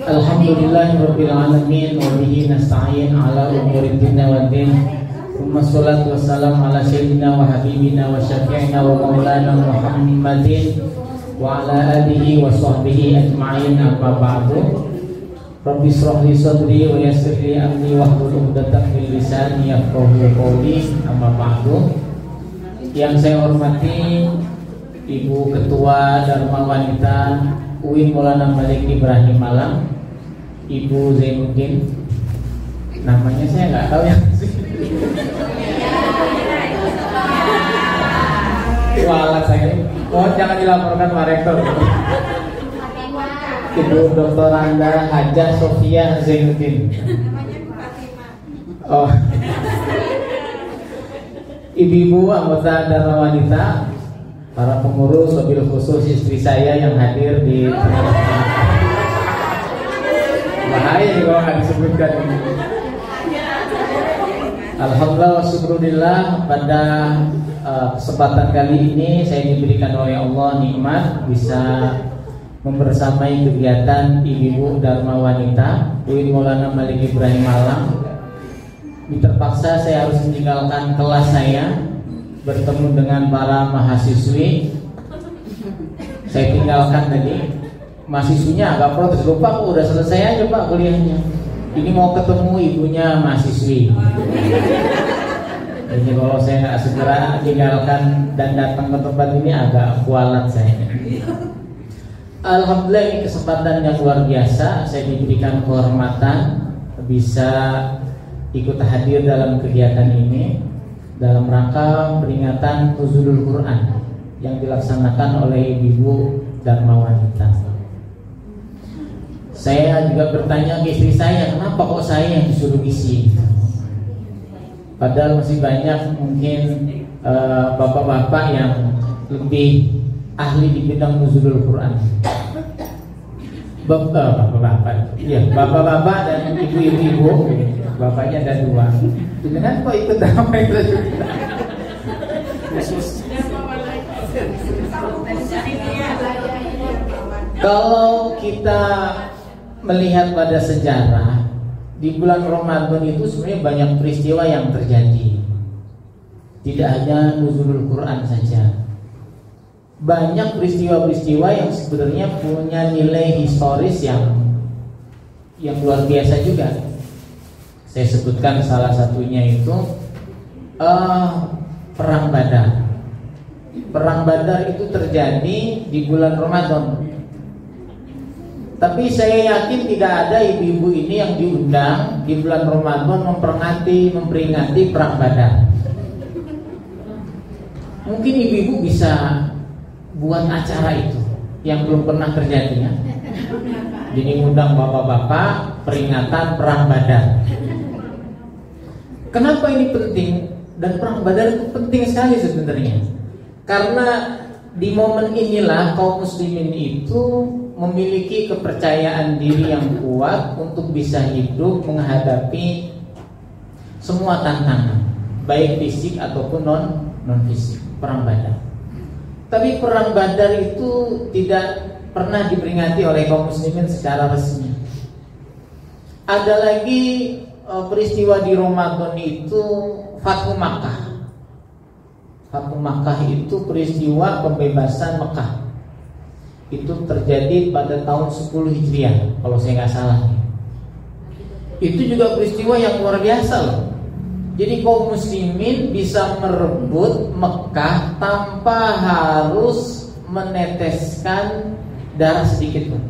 Alhamdulillahirabbil alamin wa bihi nasta'in ala umuri dunya waddin. Wassalatu wassalamu ala sayyidina wa habibina wa syafi'ina wa maulana Muhammadin wa ala alihi wa sahbihi ajma'in, amma ba'du. Rabbi shrah li sadri wa yassir li amri wahlul 'uqdatam min lisani yafqahu qawli, amma ba'du. Yang saya hormati Ibu Ketua Dharma Wanita UIN Maulana Malik Ibrahim Malang, Ibu Zainuddin, namanya saya nggak tahu ya. Walah saya, jangan dilaporkan Pak Rektor. Ibu Dr. Anda Hajah Sofia Zainuddin. Oh, ibu-ibu anggota Dharma Wanita, para pengurus, wabil khusus istri saya yang hadir di bahaya kalau nggak disebutkan ini. Alhamdulillah wa syukurillah, pada kesempatan kali ini saya diberikan oleh Allah nikmat bisa membersamai kegiatan ibu-ibu Dharma Wanita UIN Maulana Malik Ibrahim Malang. Terpaksa saya harus meninggalkan kelas saya, bertemu dengan para mahasiswi. Saya tinggalkan tadi. Mahasiswinya agak protes, lupa kok udah selesai aja Pak kuliahnya. Ini mau ketemu ibunya mahasiswi. Jadi kalau saya nggak segera tinggalkan dan datang ke tempat ini agak kualat saya. Alhamdulillah, ini kesempatan yang luar biasa. Saya diberikan kehormatan bisa ikut hadir dalam kegiatan ini dalam rangka peringatan Nuzulul Quran yang dilaksanakan oleh ibu Dharma Wanita. Saya juga bertanya ke istri saya, kenapa kok saya yang disuruh isi? Padahal masih banyak mungkin bapak-bapak yang lebih ahli di bidang nuzulul Quran. Bapak-bapak, iya, bapak-bapak dan ibu-ibu. Bapaknya ada dua. Jangan kok ikut dalam itu khusus. Kalau kita melihat pada sejarah, di bulan Ramadan itu sebenarnya banyak peristiwa yang terjadi. Tidak hanya nuzulul Quran saja. Banyak peristiwa-peristiwa yang sebenarnya punya nilai historis yang luar biasa juga. Saya sebutkan salah satunya itu Perang Badar. Perang Badar itu terjadi di bulan Ramadan. Tapi saya yakin tidak ada ibu-ibu ini yang diundang di bulan Ramadan memperingati Perang Badar. Mungkin ibu-ibu bisa buat acara itu yang belum pernah terjadi ya. Jadi undang bapak-bapak peringatan Perang Badar. Kenapa ini penting? Dan Perang Badar itu penting sekali sebenarnya. Karena di momen inilah kaum muslimin itu memiliki kepercayaan diri yang kuat untuk bisa hidup menghadapi semua tantangan, baik fisik ataupun non fisik. Perang Badar. Tapi Perang Badar itu tidak pernah diperingati oleh kaum muslimin secara resmi. Ada lagi peristiwa di Ramadan itu Fathu Makkah. Fathu Makkah itu peristiwa pembebasan Mekah. Itu terjadi pada tahun 10 Hijriah kalau saya nggak salah. Itu juga peristiwa yang luar biasa loh. Jadi kaum muslimin bisa merebut Mekah tanpa harus meneteskan darah sedikit pun.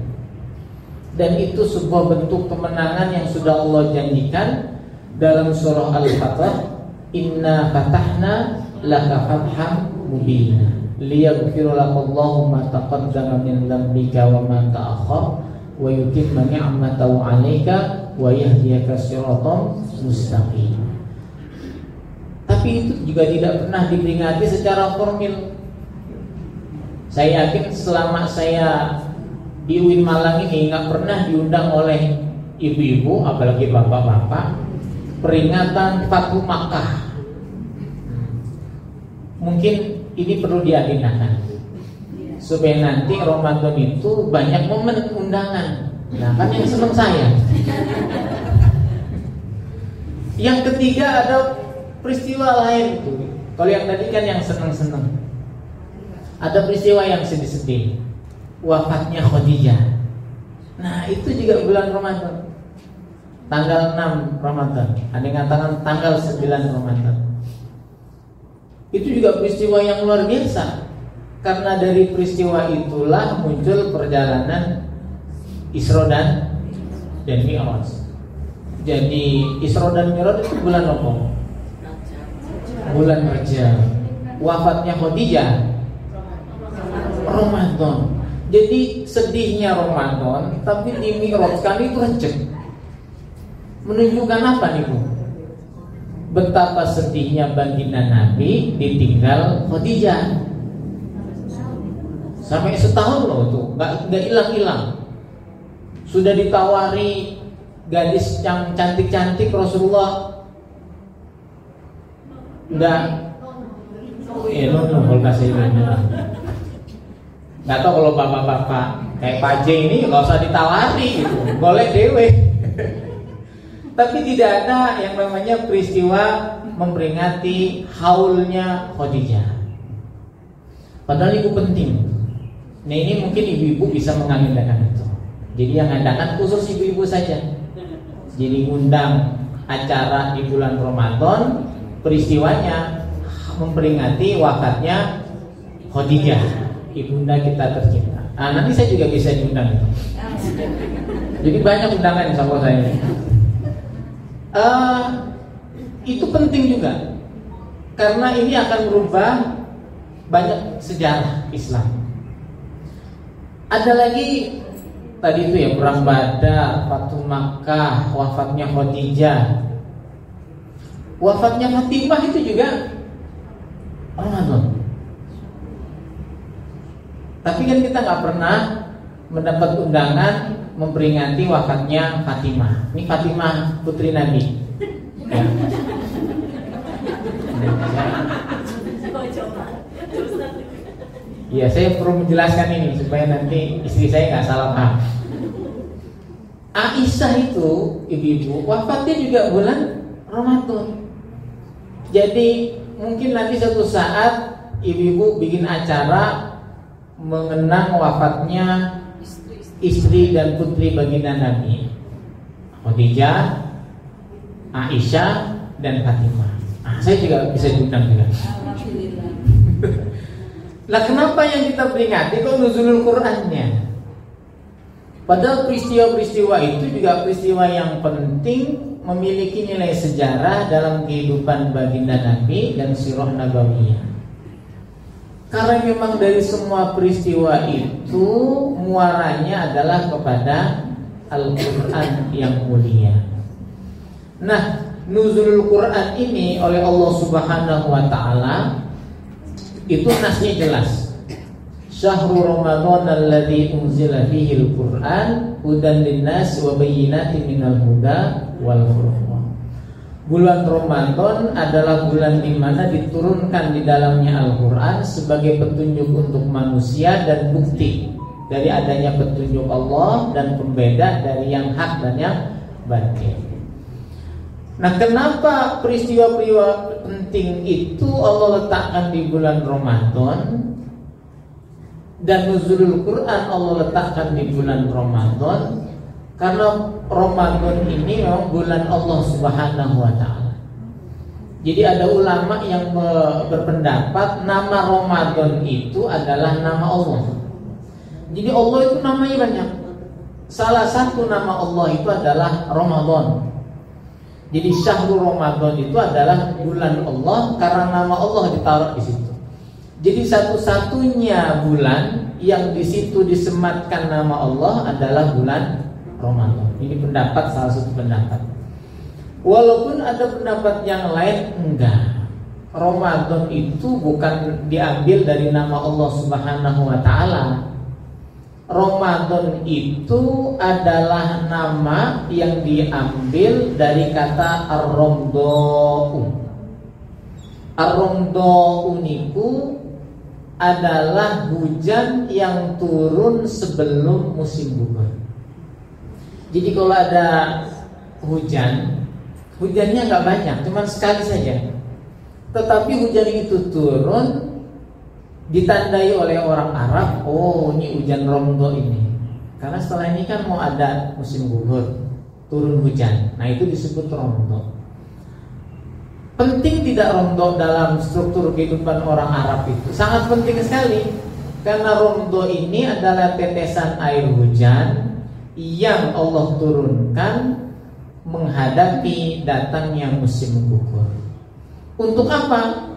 Dan itu sebuah bentuk kemenangan yang sudah Allah janjikan dalam surah Al-Fatah, Inna fatahna laka fatham mubina liyaghfira lakallahu ma taqaddama min dzambika wa ma ta'akhkhar wa yutimma ni'matahu 'alaika wa yahdiyaka siratan mustaqim. Tapi itu juga tidak pernah diperingati secara formal. Saya yakin selama saya di UIN Malang ini nggak pernah diundang oleh ibu-ibu, apalagi bapak-bapak, peringatan Fathu Makkah. Mungkin ini perlu diagendakan. supaya nanti Ramadan itu banyak momen undangan. Nah kan yang seneng saya. Yang ketiga ada peristiwa lain tuh. Kalau yang tadi kan yang seneng-seneng, ada peristiwa yang sedih-sedih, wafatnya Khadijah. Nah itu juga bulan Ramadan, tanggal 6 Ramadan. Ada yang mengatakan tanggal 9 Ramadan. Itu juga peristiwa yang luar biasa, karena dari peristiwa itulah muncul perjalanan Isra dan Mi'raj. Jadi Isra dan Mi'raj itu bulan apa? Bulan Rajab. Wafatnya Khadijah Ramadan. Jadi sedihnya Ramadan, tapi di Mi'raj kali itu Rajab. Menunjukkan apa nih Bu? Betapa sedihnya baginda Nabi ditinggal Khadijah. Sampai setahun loh tuh, nggak hilang-hilang. Sudah ditawari gadis yang cantik-cantik Rasulullah, nggak, nggak tahu kalau bapak-bapak kayak Pak J ini nggak usah ditawari gitu, boleh dewe. Tapi tidak ada yang namanya peristiwa memperingati haulnya Khadijah. Padahal itu penting. Nah ini mungkin ibu-ibu bisa mengagendakan itu. Jadi yang ngadakan khusus ibu-ibu saja. Jadi undang acara di bulan Ramadan, peristiwanya memperingati wafatnya Khadijah, ibunda kita tercinta. Nah, nanti saya juga bisa diundang itu. Jadi banyak undangan sama saya. Itu penting juga, karena ini akan merubah banyak sejarah Islam. Ada lagi tadi itu ya, perang Badar, Fathu Makkah, wafatnya Khadijah, wafatnya Fatimah itu juga Ramadan. Tapi kan kita nggak pernah mendapat undangan memperingati wafatnya Fatimah. Ini Fatimah putri Nabi. Ya. Ya, saya perlu menjelaskan ini supaya nanti istri saya nggak salah paham. Aisyah itu ibu-ibu wafatnya juga bulan Ramadan. Jadi mungkin nanti suatu saat ibu-ibu bikin acara mengenang wafatnya istri dan putri baginda Nabi, Khadijah, Aisyah dan Fatimah. Nah, saya juga bisa diundang juga. Lah kenapa yang kita peringati kok nuzulul Qur'annya? Padahal peristiwa-peristiwa itu juga peristiwa yang penting, memiliki nilai sejarah dalam kehidupan baginda Nabi dan sirah nabawiyah. Karena memang dari semua peristiwa itu muaranya adalah kepada Al-Quran yang mulia. Nah, nuzulul Quran ini oleh Allah Subhanahu wa ta'ala itu nasnya jelas. Syahrul Ramadan alladzi unzila fihi al-Qur'an hudan linnas wa bayyinatin minal huda wal furqan. Bulan Ramadan adalah bulan di mana diturunkan di dalamnya Al-Qur'an sebagai petunjuk untuk manusia dan bukti dari adanya petunjuk Allah dan pembeda dari yang hak dan yang batil. Nah, kenapa peristiwa-peristiwa penting itu Allah letakkan di bulan Ramadan dan nuzulul Quran Allah letakkan di bulan Ramadan? Karena Ramadan ini memang bulan Allah Subhanahu wa ta'ala. Jadi ada ulama yang berpendapat nama Ramadan itu adalah nama Allah. Jadi Allah itu namanya banyak. Salah satu nama Allah itu adalah Ramadan. Jadi syahrul Ramadan itu adalah bulan Allah karena nama Allah ditaruh di situ. Jadi satu-satunya bulan yang di situ disematkan nama Allah adalah bulan Ramadan. Ini pendapat, salah satu pendapat. Walaupun ada pendapat yang lain enggak. Ramadan itu bukan diambil dari nama Allah Subhanahu wa ta'ala. Ramadan itu adalah nama yang diambil dari kata ar-ramdha'u. Ar-ramdha'u niku adalah hujan yang turun sebelum musim gugur. Jadi kalau ada hujan, hujannya nggak banyak, cuma sekali saja. Tetapi hujan itu turun ditandai oleh orang Arab, oh ini hujan Romdo ini. Karena setelah ini kan mau ada musim gugur, turun hujan. Nah itu disebut Romdo. Penting tidak Romdo dalam struktur kehidupan orang Arab itu? Sangat penting sekali. Karena Romdo ini adalah tetesan air hujan yang Allah turunkan menghadapi datangnya musim gugur. Untuk apa?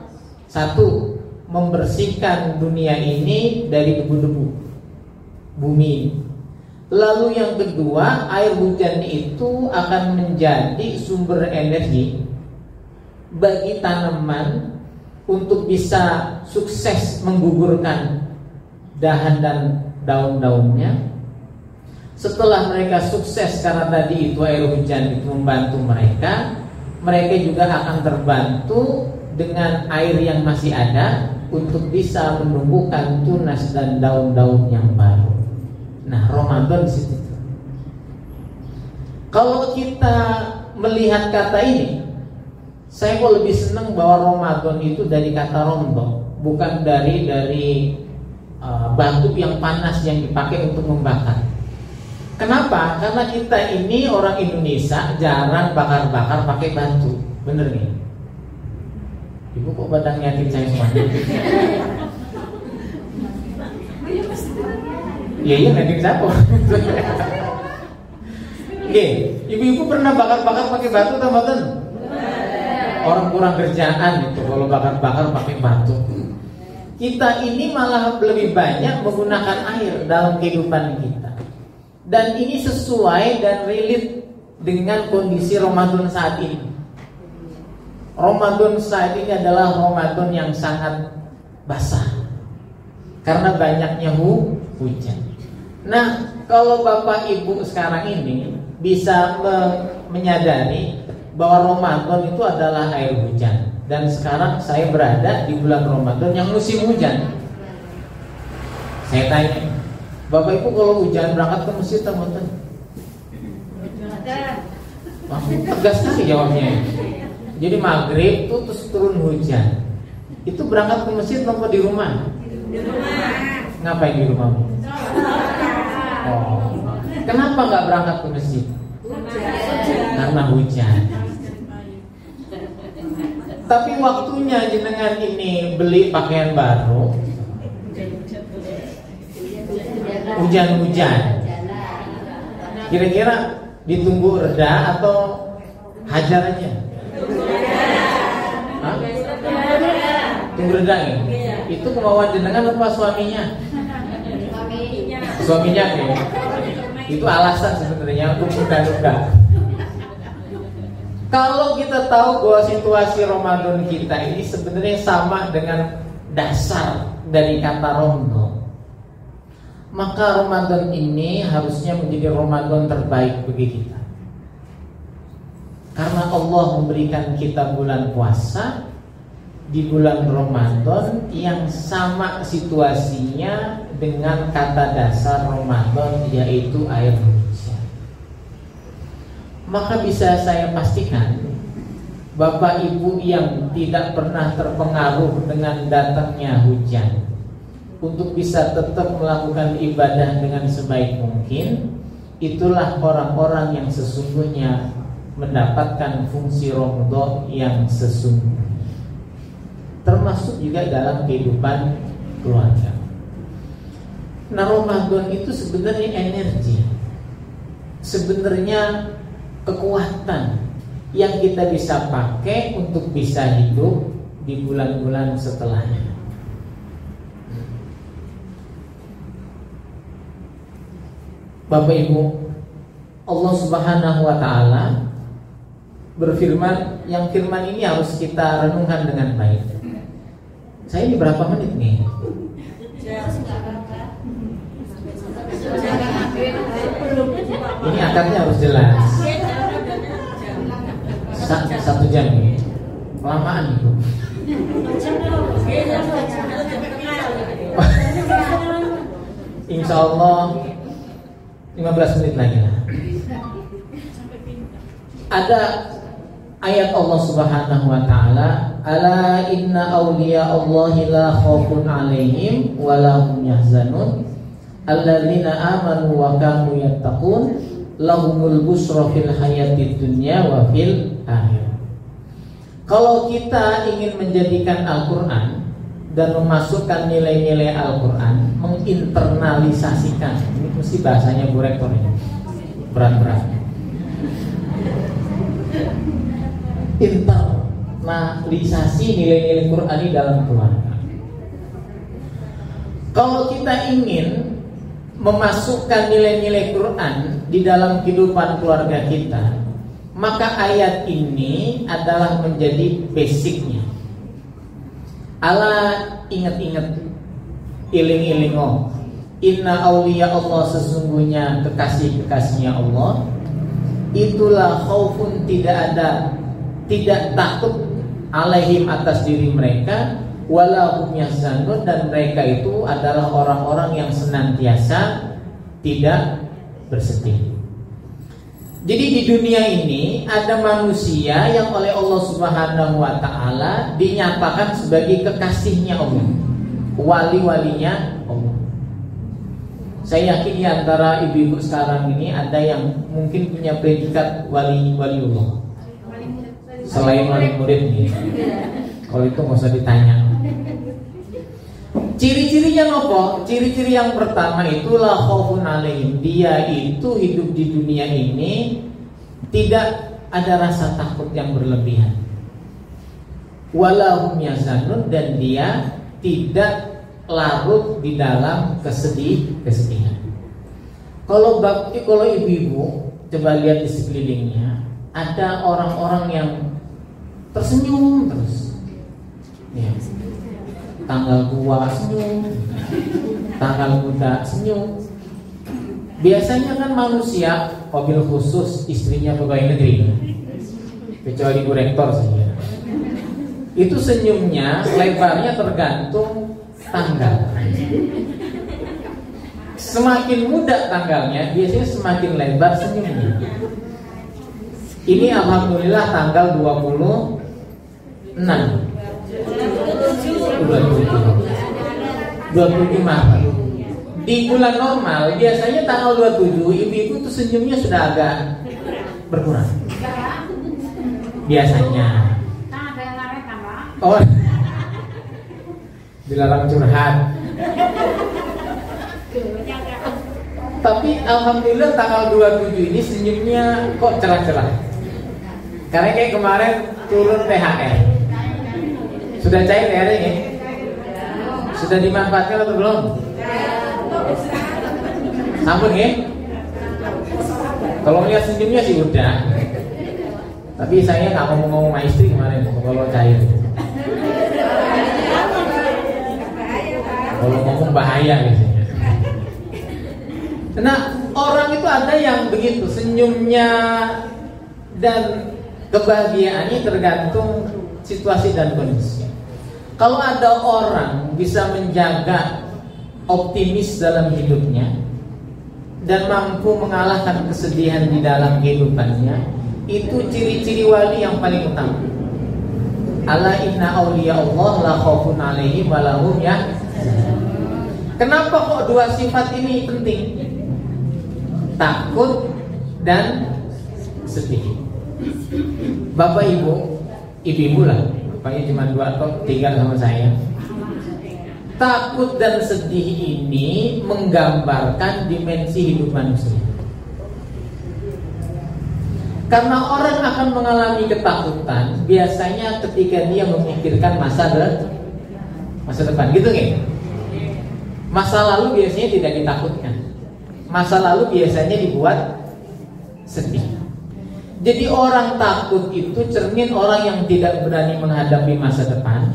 Satu, membersihkan dunia ini dari debu-debu bumi. Lalu yang kedua, air hujan itu akan menjadi sumber energi bagi tanaman untuk bisa sukses menggugurkan dahan dan daun-daunnya. Setelah mereka sukses karena tadi itu air hujan itu membantu mereka, mereka juga akan terbantu dengan air yang masih ada untuk bisa menumbuhkan tunas dan daun-daun yang baru. Nah, Ramadan di situ. Kalau kita melihat kata ini, saya kok lebih senang bahwa Ramadan itu dari kata romdo, bukan dari batu yang panas yang dipakai untuk membakar. Kenapa? Karena kita ini orang Indonesia jarang bakar-bakar pakai batu, bener nih? Ibu kok badan ngeliatin saya semuanya? Iya ngeliatin siapa? Oke, ibu-ibu pernah bakar-bakar pakai batu atau mboten? Orang kurang kerjaan itu kalau bakar-bakar pakai batu. Kita ini malah lebih banyak menggunakan air dalam kehidupan kita. Dan ini sesuai dan relate dengan kondisi Ramadan saat ini. Ramadan saat ini adalah Ramadan yang sangat basah karena banyaknya hujan. Nah, kalau Bapak Ibu sekarang ini bisa menyadari bahwa Ramadan itu adalah air hujan, dan sekarang saya berada di bulan Ramadan yang musim hujan. Saya tanya, Bapak Ibu kalau hujan berangkat ke masjid atau mboten? Langsung tegas sekali jawabnya. Jadi maghrib itu terus turun hujan, itu berangkat ke masjid atau di rumah? Di rumah. Ngapain di rumah? Oh, kenapa nggak berangkat ke masjid? Karena hujan. Tapi waktunya jenengan ini beli pakaian baru, hujan-hujan. Kira-kira ditunggu reda atau hajar aja? Hah? Tunggu reda ya? Itu kemauan jenengan apa suaminya? Suaminya ya? Itu alasan sebenarnya untuk tunda-tunda. Kalau kita tahu bahwa situasi Ramadan kita ini sebenarnya sama dengan dasar dari kata Romdo, maka Ramadan ini harusnya menjadi Ramadan terbaik bagi kita. Karena Allah memberikan kita bulan puasa di bulan Ramadan yang sama situasinya dengan kata dasar Ramadan, yaitu air hujan. Maka bisa saya pastikan Bapak Ibu yang tidak pernah terpengaruh dengan datangnya hujan, untuk bisa tetap melakukan ibadah dengan sebaik mungkin, itulah orang-orang yang sesungguhnya mendapatkan fungsi Ramadan yang sesungguhnya. Termasuk juga dalam kehidupan keluarga. Nah, Ramadan itu sebenarnya energi, sebenarnya kekuatan yang kita bisa pakai untuk bisa hidup di bulan-bulan setelahnya. Bapak Ibu, Allah Subhanahu wa Ta'ala berfirman, yang firman ini harus kita renungkan dengan baik. Saya ini berapa menit nih? Ini akadnya harus jelas. 1 jam nih. Kelamaan itu. Insya Allah 15 menit lagi lah. Ada ayat Allah Subhanahu wa taala, ala inna awliya Allahi la khaufun 'alaihim wa la hum yahzanun alladzina amanu wa kanu yattaqun lahumul busra fil hayatid dunya wa fil akhirah. Kalau kita ingin menjadikan Al-Qur'an dan memasukkan nilai-nilai Al-Quran, menginternalisasikan, ini mesti bahasanya Bu Rektor ini, berat-berat. Internalisasi nilai-nilai Quran di dalam keluarga. Kalau kita ingin memasukkan nilai-nilai Quran di dalam kehidupan keluarga kita, maka ayat ini adalah menjadi basicnya. Ala ingat-ingat, iling-ilingo, inna awliya Allah, sesungguhnya kekasih-kekasihnya Allah, itulah khaufun, tidak takut, alaihim, atas diri mereka, walahum yahzanun, dan mereka itu adalah orang-orang yang senantiasa tidak bersedih. Jadi di dunia ini ada manusia yang oleh Allah Subhanahu wa taala dinyatakan sebagai kekasihnya Allah, wali-walinya Allah. Saya yakin di antara ibu-ibu sekarang ini ada yang mungkin punya predikat waliullah. Selain wali murid nih. Kalau itu nggak usah ditanya. Ciri-cirinya nopo? Ciri-ciri yang pertama itulah khaufun alaihim. Dia itu hidup di dunia ini tidak ada rasa takut yang berlebihan. Walahum yahzanun, dan dia tidak larut di dalam kesedihan. Kalau ibu-ibu coba lihat di sekelilingnya, ada orang-orang yang tersenyum terus. Ya. Tanggal tua senyum, tanggal muda senyum. Biasanya kan manusia, mobil khusus istrinya pegawai negeri, kecuali Bu Rektor saja, itu senyumnya lebarnya tergantung tanggal. Semakin muda tanggalnya, biasanya semakin lebar senyumnya. Ini alhamdulillah tanggal 26 Maret. Di bulan normal biasanya tanggal 27 ibu-ibu tuh senyumnya sudah agak berkurang. Biasanya. Oh, dilarang curhat. Tapi alhamdulillah tanggal 27 ini senyumnya kok cerah-cerah. Karena kayak kemarin turun THR. Sudah cair THR ini? Sudah dimanfaatkan atau belum? Sampun ya? Kalau lihat senyumnya sih udah. Tapi saya nggak ngomong sama istri kemarin kalau cair. Kalau ngomong bahaya biasanya. Nah, orang itu ada yang begitu, senyumnya dan kebahagiaannya tergantung situasi dan kondisi. Kalau ada orang bisa menjaga optimis dalam hidupnya dan mampu mengalahkan kesedihan di dalam kehidupannya, itu ciri-ciri wali yang paling utama. Ala inna awliya Allah la khaufun alaihim wa lahum yahzanun. Kenapa kok dua sifat ini penting? Takut dan sedih. Bapak ibu, ibu lah, bapaknya cuma 2 atau 3 sama saya. Takut dan sedih ini menggambarkan dimensi hidup manusia. Karena orang akan mengalami ketakutan biasanya ketika dia memikirkan masa depan, gitu kan? Masa lalu biasanya tidak ditakutkan. Masa lalu biasanya dibuat sedih. Jadi orang takut itu cermin orang yang tidak berani menghadapi masa depan.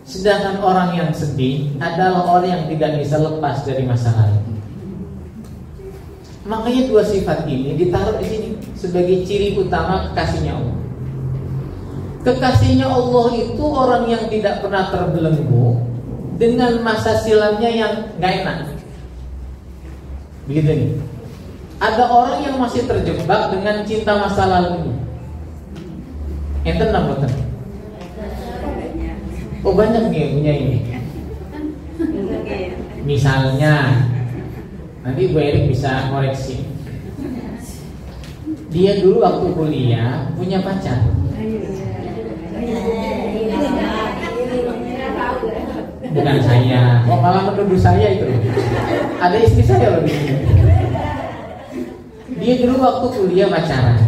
Sedangkan orang yang sedih adalah orang yang tidak bisa lepas dari masa lalu. Makanya dua sifat ini ditaruh di sini sebagai ciri utama kekasihnya Allah. Kekasihnya Allah itu orang yang tidak pernah terbelenggu dengan masa silamnya yang nggak enak. Begitu nih. Ada orang yang masih terjebak dengan cinta masa lalunya. Enten namanya. Oh banyak nih punya ini. Misalnya, nanti Bu Erik bisa koreksi. Dia dulu waktu kuliah punya pacar. Bukan saya, kok malah menuduh saya itu. Ada istri saya loh di sini. Dia dulu waktu kuliah pacaran,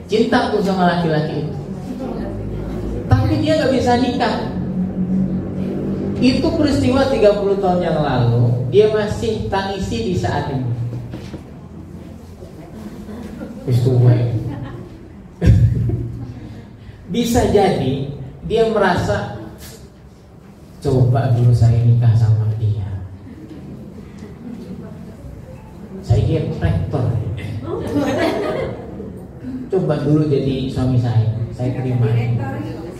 cinta tuh sama laki-laki itu. Tapi dia gak bisa nikah. Itu peristiwa 30 tahun yang lalu. Dia masih tangisi di saat ini. Bisa jadi dia merasa, coba dulu saya nikah sama dia, saya kira rektor. Coba dulu jadi suami saya terima.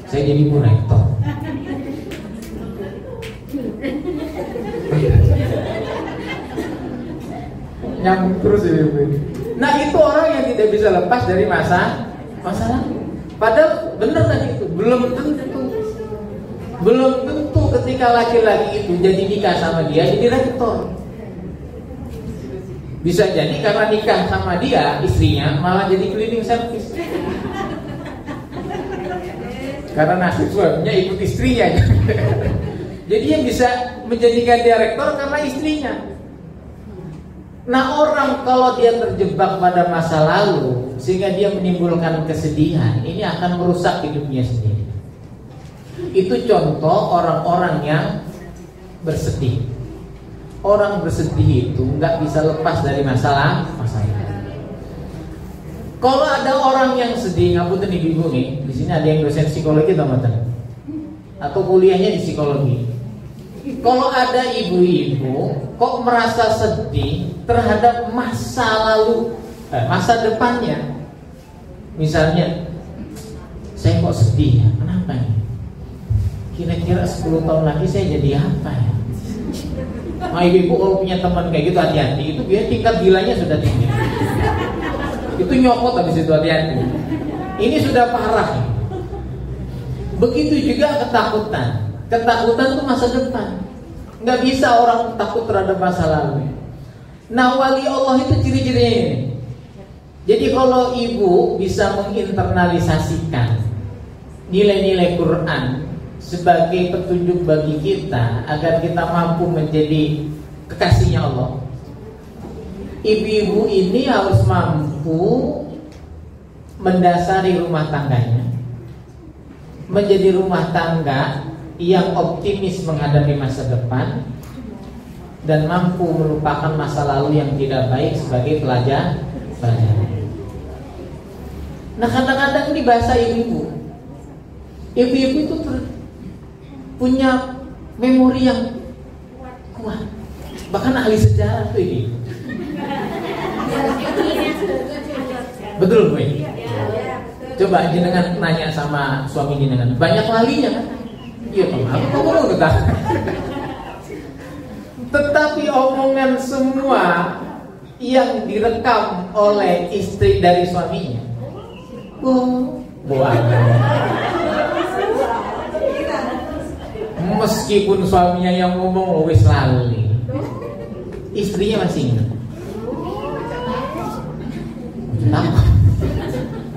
Saya jadi bu rektor. Nyambung terus ini. Nah itu orang yang tidak bisa lepas dari masalah. Padahal benar tadi itu belum tentu ketika laki-laki itu jadi nikah sama dia jadi rektor. Bisa jadi karena nikah sama dia istrinya malah jadi cleaning service. Karena nasib suaminya ikut istrinya. Jadi yang bisa menjadikan dia rektor karena istrinya. Nah orang kalau dia terjebak pada masa lalu sehingga dia menimbulkan kesedihan, ini akan merusak hidupnya sendiri. Itu contoh orang-orang yang bersedih. Orang bersedih itu nggak bisa lepas dari masalah. Kalau ada orang yang sedih, ngapunten ibu nih, di sini ada yang dosen psikologi teman-teman, atau kuliahnya di psikologi. Kalau ada ibu-ibu kok merasa sedih terhadap masa lalu, masa depannya, misalnya, saya kok sedih ya, kenapa ya? Kira-kira 10 tahun lagi saya jadi apa ya? Nah ibu-ibu kalau punya teman kayak gitu hati-hati, itu biar tingkat gilanya sudah tinggi. Itu nyokot habis itu, hati-hati. Ini sudah parah. Begitu juga ketakutan. Ketakutan itu masa depan. Nggak bisa orang takut terhadap masa lalu. Nah wali Allah itu ciri-cirinya ini. Jadi kalau ibu bisa menginternalisasikan nilai-nilai Quran sebagai petunjuk bagi kita agar kita mampu menjadi kekasihnya Allah, ibu-ibu ini harus mampu mendasari rumah tangganya menjadi rumah tangga yang optimis menghadapi masa depan dan mampu melupakan masa lalu yang tidak baik sebagai pelajaran. Nah kadang-kadang ini bahasa ibu-ibu itu punya memori yang kuat. Bahkan ahli sejarah tuh ini. Betul Bu? Coba jenengan nanya sama suami jenengan, banyak lalinya kan? Iya teman, kamu ketahui. Tetapi omongan semua yang direkam oleh istri dari suaminya, meskipun suaminya yang ngomong wis lali, istrinya masih ingat.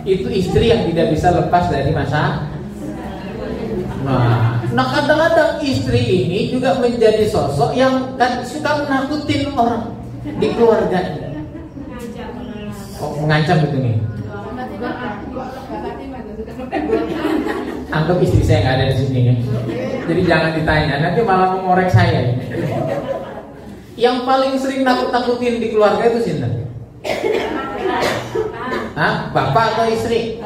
Itu istri yang tidak bisa lepas dari masa. Nah kadang-kadang istri ini juga menjadi sosok yang suka menakutin orang di keluarganya. Oh, mengancam betul nih. Anggap istri saya nggak ada di sini ya. Jadi jangan ditanya, nanti malah mengorek saya. Yang paling sering nakut-nakutin di keluarga itu siapa? Hah? Bapak atau istri?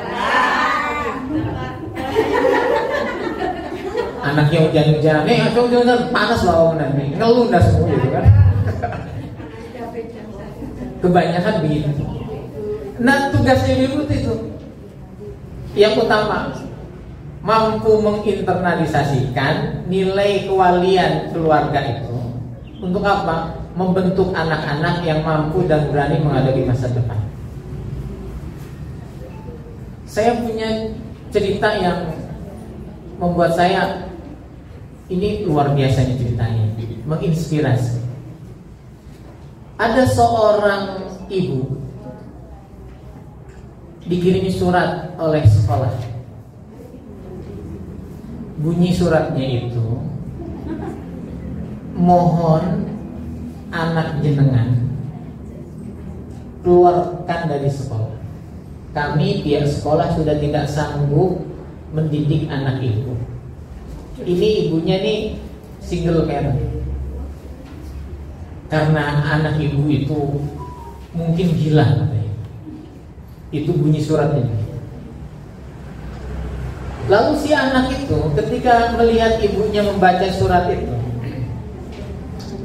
Anaknya hujan-hujan, hujan panas loh nanti, ngeluh dah semua gitu kan. Kebanyakan begitu. Nah tugasnya ibu itu yang utama mampu menginternalisasikan nilai kewalian keluarga itu untuk apa? Membentuk anak-anak yang mampu dan berani menghadapi masa depan. Saya punya cerita yang membuat saya ini luar biasanya ceritanya, menginspirasi. Ada seorang ibu dikirimi surat oleh sekolah. Bunyi suratnya itu, mohon anak jenengan keluarkan dari sekolah. Kami pihak sekolah sudah tidak sanggup mendidik anak ibu. Ini ibunya nih single parent. Karena anak ibu itu mungkin gila katanya. Itu bunyi suratnya. Lalu si anak itu ketika melihat ibunya membaca surat itu,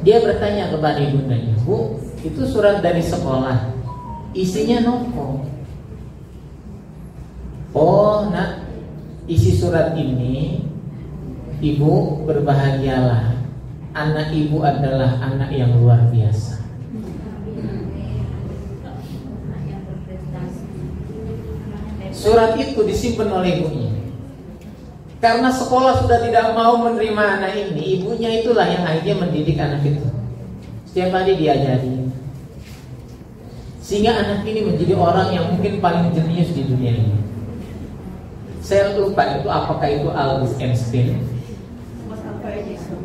dia bertanya kepada ibundanya, "Bu, itu surat dari sekolah. Isinya nopo?" "Oh, nak, isi surat ini, ibu berbahagialah. Anak ibu adalah anak yang luar biasa." Surat itu disimpan oleh ibunya. Karena sekolah sudah tidak mau menerima anak ini, ibunya itulah yang akhirnya mendidik anak itu. Setiap hari diajari, sehingga anak ini menjadi orang yang mungkin paling jenius di dunia ini. Saya lupa itu apakah itu Albert Einstein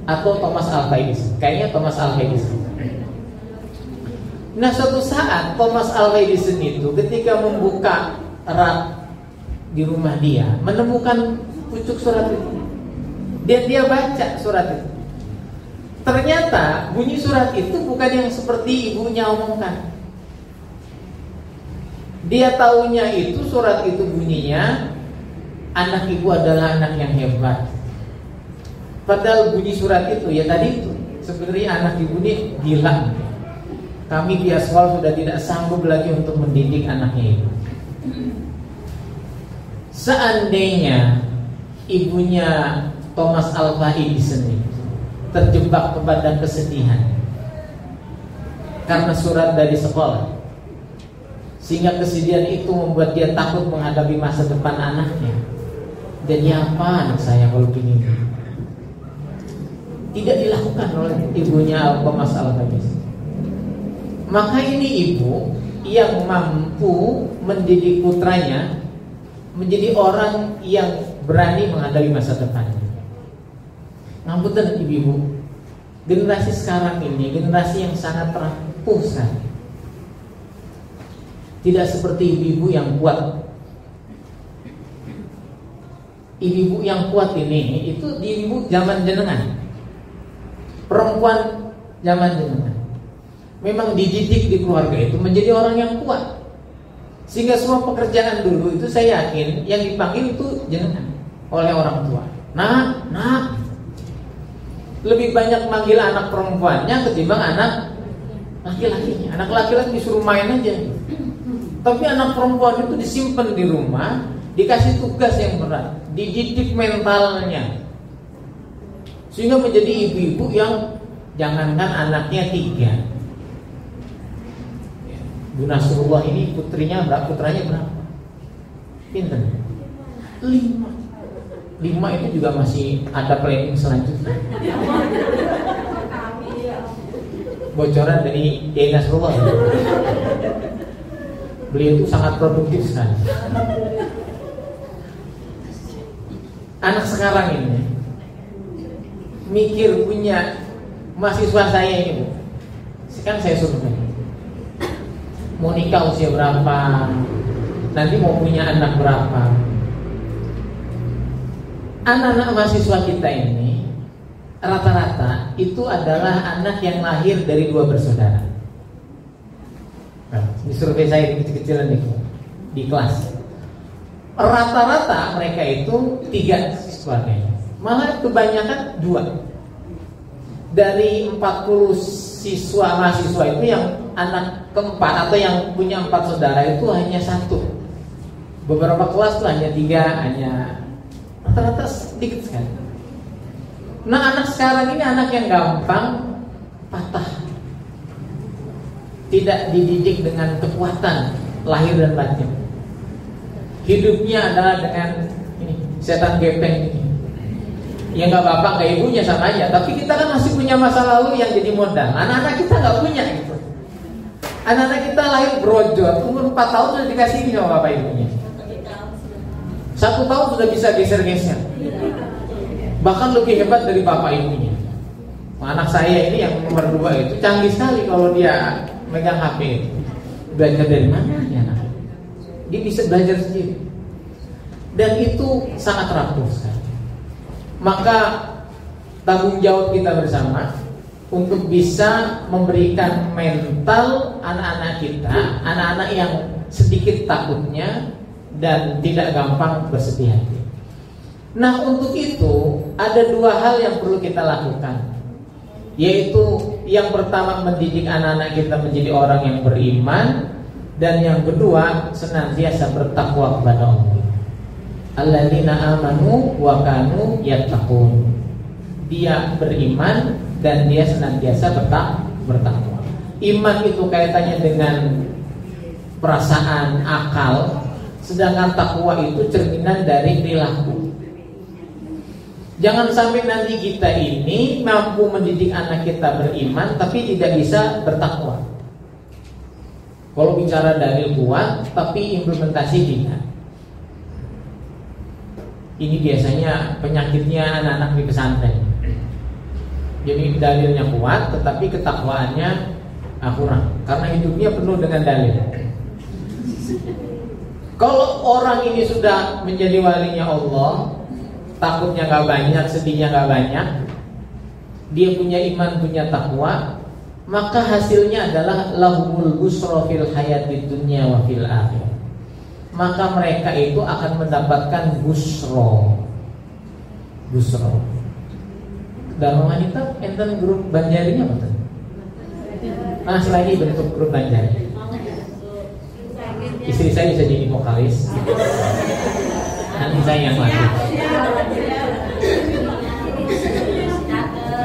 atau Thomas Alva Edison. Kayaknya Thomas Alva Edison. Nah, suatu saat Thomas Alva Edison itu ketika membuka rak di rumah dia, menemukan pucuk surat itu. Dia baca surat itu. Ternyata bunyi surat itu bukan yang seperti ibunya omongkan. Dia taunya itu surat itu bunyinya, anak ibu adalah anak yang hebat. Padahal bunyi surat itu ya tadi itu sebenarnya anak ibu ini gila. Kami pihak sekolah sudah tidak sanggup lagi untuk mendidik anaknya itu. Seandainya ibunya Thomas Alva Edison itu terjebak kepada kesedihan karena surat dari sekolah, sehingga kesedihan itu membuat dia takut menghadapi masa depan anaknya. Jadi apa anak saya kalau begini? Tidak dilakukan oleh ibunya Thomas Alva Edison. Maka ini ibu yang mampu mendidik putranya menjadi orang yang berani menghadapi masa depannya. Ngapunten ibu-ibu, generasi sekarang ini generasi yang sangat rapuh sekali. Tidak seperti ibu-ibu yang kuat. Ibu-ibu yang kuat ini itu ibu zaman jenengan. Perempuan zaman jenengan memang dididik di keluarga itu menjadi orang yang kuat. Sehingga semua pekerjaan dulu itu saya yakin yang dipanggil itu jenengan oleh orang tua. Nah, lebih banyak manggil anak perempuannya ketimbang anak laki-lakinya. Anak laki-laki disuruh main aja. Tapi anak perempuan itu disimpan di rumah, dikasih tugas yang berat, dididik mentalnya, sehingga menjadi ibu-ibu yang jangankan anaknya 3. Bu Nasrullah ini putranya berapa? Pinten? 5. 5 itu juga masih ada planning selanjutnya. Bocoran dari Kiai Nasrullah. Beliau itu sangat produktif sekali. Anak sekarang ini mikir punya mahasiswa saya ini, Bu. Kan saya survei. Mau nikah usia berapa? Nanti mau punya anak berapa? Anak-anak mahasiswa kita ini rata-rata itu adalah anak yang lahir dari 2 bersaudara. Nah, di survei saya di kecil-kecilan di kelas, rata-rata mereka itu 3 keluarganya. Malah kebanyakan 2. Dari 40 siswa mahasiswa itu yang anak keempat atau yang punya 4 saudara itu hanya 1. Beberapa kelas tuh hanya 3, hanya rata-rata sedikit sekali. Nah, anak sekarang ini anak yang gampang patah, tidak dididik dengan kekuatan lahir dan batin. Hidupnya adalah dengan ini, setan gepeng ini. Ya nggak bapak nggak ibunya sama aja. Tapi kita kan masih punya masa lalu yang jadi modal. Anak-anak kita nggak punya gitu. Anak-anak kita lahir brojol, umur 4 tahun sudah dikasih ini sama bapak ibunya. 1 tahun sudah bisa geser-geser. Bahkan lebih hebat dari bapak ibunya. Anak saya ini yang nomor 2 itu canggih sekali kalau dia megang HP. Belajar dari mana ya anak? Dia bisa belajar sendiri. Dan itu sangat rapuh sekali. Maka tanggung jawab kita bersama untuk bisa memberikan mental anak-anak kita, anak-anak yang sedikit takutnya dan tidak gampang bersedih hati. Nah, untuk itu ada 2 hal yang perlu kita lakukan, yaitu yang pertama mendidik anak-anak kita menjadi orang yang beriman, dan yang kedua senantiasa bertakwa kepada Allah. Alladzina amanu wa kanu yattaqun. Dia beriman dan dia senantiasa bertakwa. Iman itu kaitannya dengan perasaan, akal, sedangkan takwa itu cerminan dari perilaku. Jangan sampai nanti kita ini mampu mendidik anak kita beriman tapi tidak bisa bertakwa. Kalau bicara dalil kuat tapi implementasi tidak. Ini biasanya penyakitnya anak-anak di pesantren. Jadi dalilnya kuat tetapi ketakwaannya kurang, karena hidupnya penuh dengan dalil. Kalau orang ini sudah menjadi walinya Allah, takutnya gak banyak, sedihnya gak banyak, dia punya iman, punya takwa, maka hasilnya adalah lahumul busra fil hayatid dunya wa fil akhirah. Maka mereka itu akan mendapatkan busra. Dalam wanita enten grup Banjarinya betul. Mas lagi bentuk grup Banjari. Istri saya bisa jadi vokalis. Nanti saya yang mati.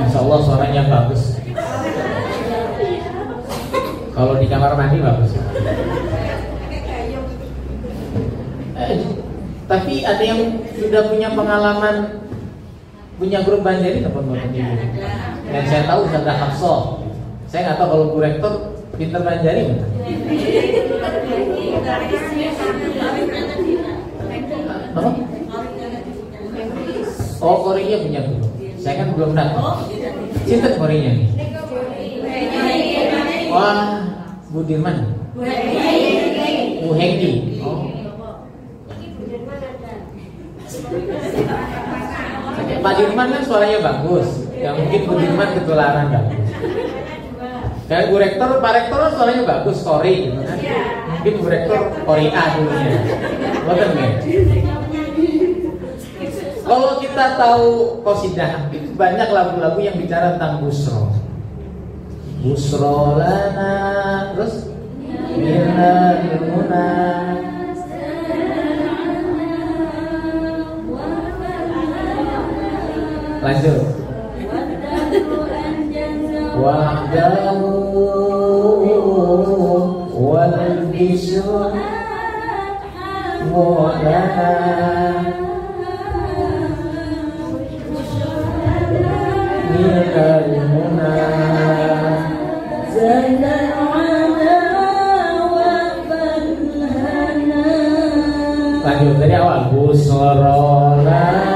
Insya Allah suaranya bagus. Kalau di kamar mandi bagus. Tapi ada yang sudah punya pengalaman punya grup Banjari teman-teman ibu. Dan saya tahu Ustaz Hafsah. Saya nggak tahu kalau Bu Rektor pinter Banjari betul. Apa? Oh, Korea punya grup. Saya kan belum datang. Cinta Korea nih. Wah, Bu Dirman. Bu Hengki. Oh. Pak Dirman kan suaranya bagus. Ya mungkin Bu Dirman ketularan bagus. Kayak Bu Rektor, Pak Rektor kan suaranya bagus, Kori gitu kan. Mungkin Bu Rektor Korea dulunya. Betul nggak? Kalau kita tahu qasidah, itu banyak lagu-lagu yang bicara tentang busro. Busro lana, terus minaluna. Lanjut. Wahdahu wal bisyur walana minal muna zanana wa balhana. Lanjut dari awal. Busrolana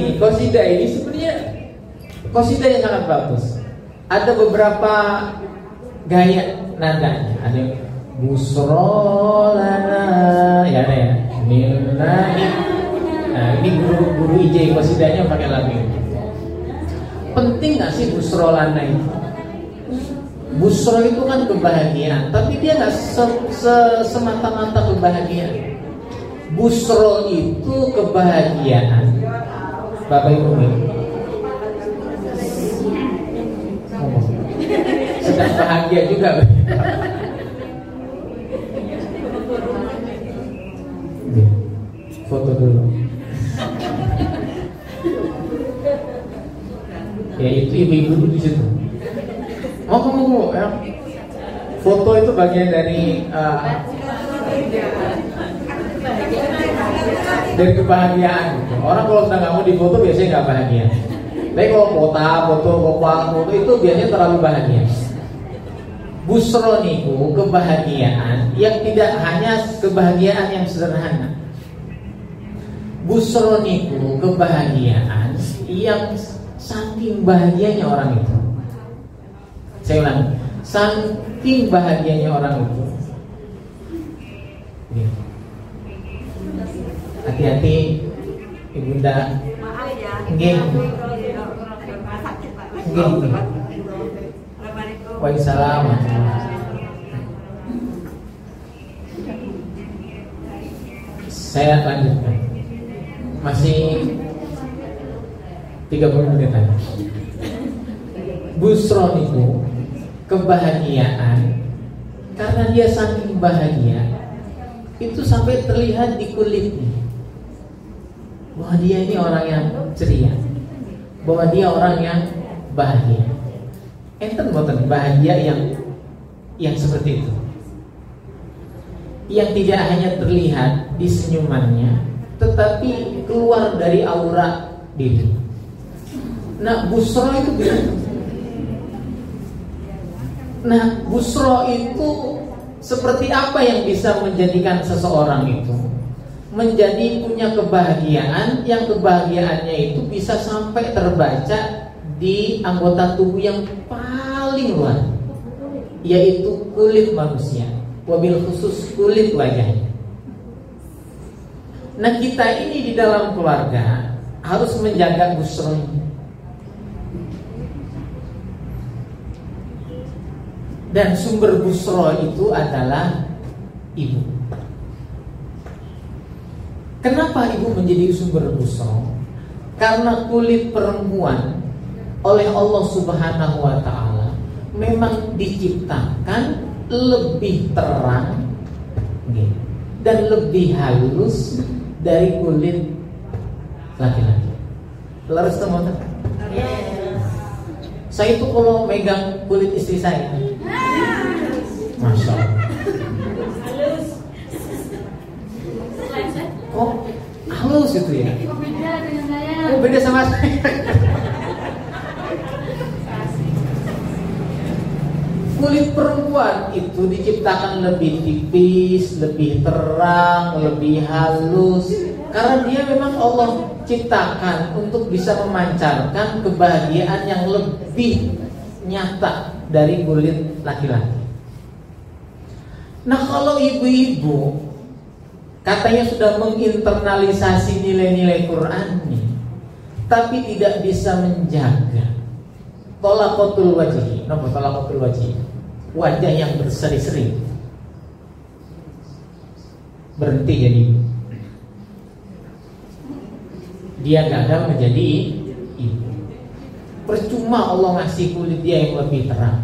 ini, qasidah ini sebenarnya qasidah yang sangat bagus. Ada beberapa gaya nadanya. Ada yang busrolana, ya ada ya. Nah, ini guru IJ qasidahnya pakai lagu ini. Penting nggak sih busrolana itu? Busro itu kan kebahagiaan, tapi dia nggak semata-mata kebahagiaan. Busro itu kebahagiaan. Bapak Ibu sedang bahagia juga. Foto dulu. Ya itu ibu-ibu di situ. Kamu ya. Foto itu bagian dari kebahagiaan. Orang kalau sedang nggak mau difoto biasanya nggak bahagia. Tapi kalau foto itu biasanya terlalu bahagia. Busro niku kebahagiaan yang tidak hanya kebahagiaan yang sederhana. Busro niku kebahagiaan yang saking bahagianya orang itu. Saya ulang, saking bahagianya orang itu. Hati-hati Ibunda. Maaf ya. Nggih. Waalaikumsalam. Saya lanjutkan. Masih 30 menit lagi. Busron itu kebahagiaan karena dia saking bahagia itu sampai terlihat di kulitnya bahwa dia ini orang yang ceria, bahwa dia orang yang bahagia. Enten boten bahagia yang seperti itu, yang tidak hanya terlihat di senyumannya, tetapi keluar dari aura diri. Nah, busro itu begitu. Nah, busro itu seperti apa yang bisa menjadikan seseorang itu menjadi punya kebahagiaan, yang kebahagiaannya itu bisa sampai terbaca di anggota tubuh yang paling luar, yaitu kulit manusia, wabil khusus kulit wajahnya. Nah, kita ini di dalam keluarga harus menjaga busro ini. Dan sumber busro itu adalah ibu. Kenapa ibu menjadi sumber busro? Karena kulit perempuan oleh Allah Subhanahu wa ta'ala memang diciptakan lebih terang dan lebih halus dari kulit laki-laki. Laras teman-teman. Saya itu kalau megang kulit istri saya, Masya Allah. Oh, halus itu ya. Beda dengan saya. Oh, beda sama saya. Kulit perempuan itu diciptakan lebih tipis, lebih terang, lebih halus. Karena dia memang Allah ciptakan untuk bisa memancarkan kebahagiaan yang lebih nyata dari kulit laki-laki. Nah, kalau ibu-ibu katanya sudah menginternalisasi nilai-nilai Quran ini, tapi tidak bisa menjaga tolaqatul wajhi. Napa tolaqatul wajhi? Wajah yang berseri-seri. Berhenti jadi dia gagal menjadi ibu. Percuma Allah ngasih kulit dia yang lebih terang.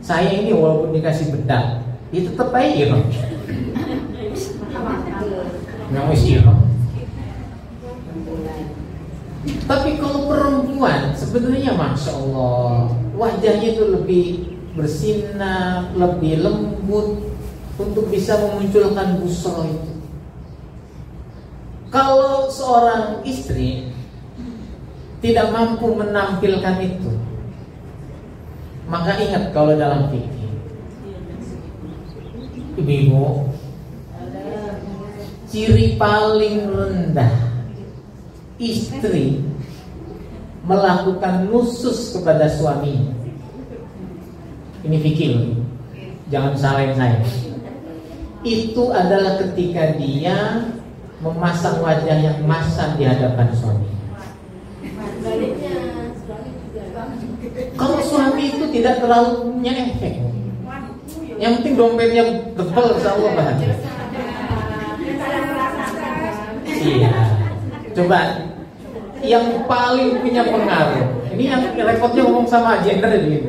Saya ini walaupun dikasih bedak, ya tetap aja ireng. Nggak ireng. Tapi kalau perempuan sebenarnya Masya Allah, wajahnya itu lebih bersinar, lebih lembut untuk bisa memunculkan busro itu. Kalau seorang istri tidak mampu menampilkan itu, maka ingat kalau dalam fikih, ibu-ibu, ciri paling rendah istri melakukan nusus kepada suaminya. Ini fikih, jangan salahin saya. Itu adalah ketika dia memasang wajah yang masam di hadapan suami. Kalau suami itu tidak terlalu punya efek, yang penting dompetnya tebal, insya Allah bahagia. Iya. Coba yang paling punya pengaruh. Ini yang repotnya ngomong sama gender gitu.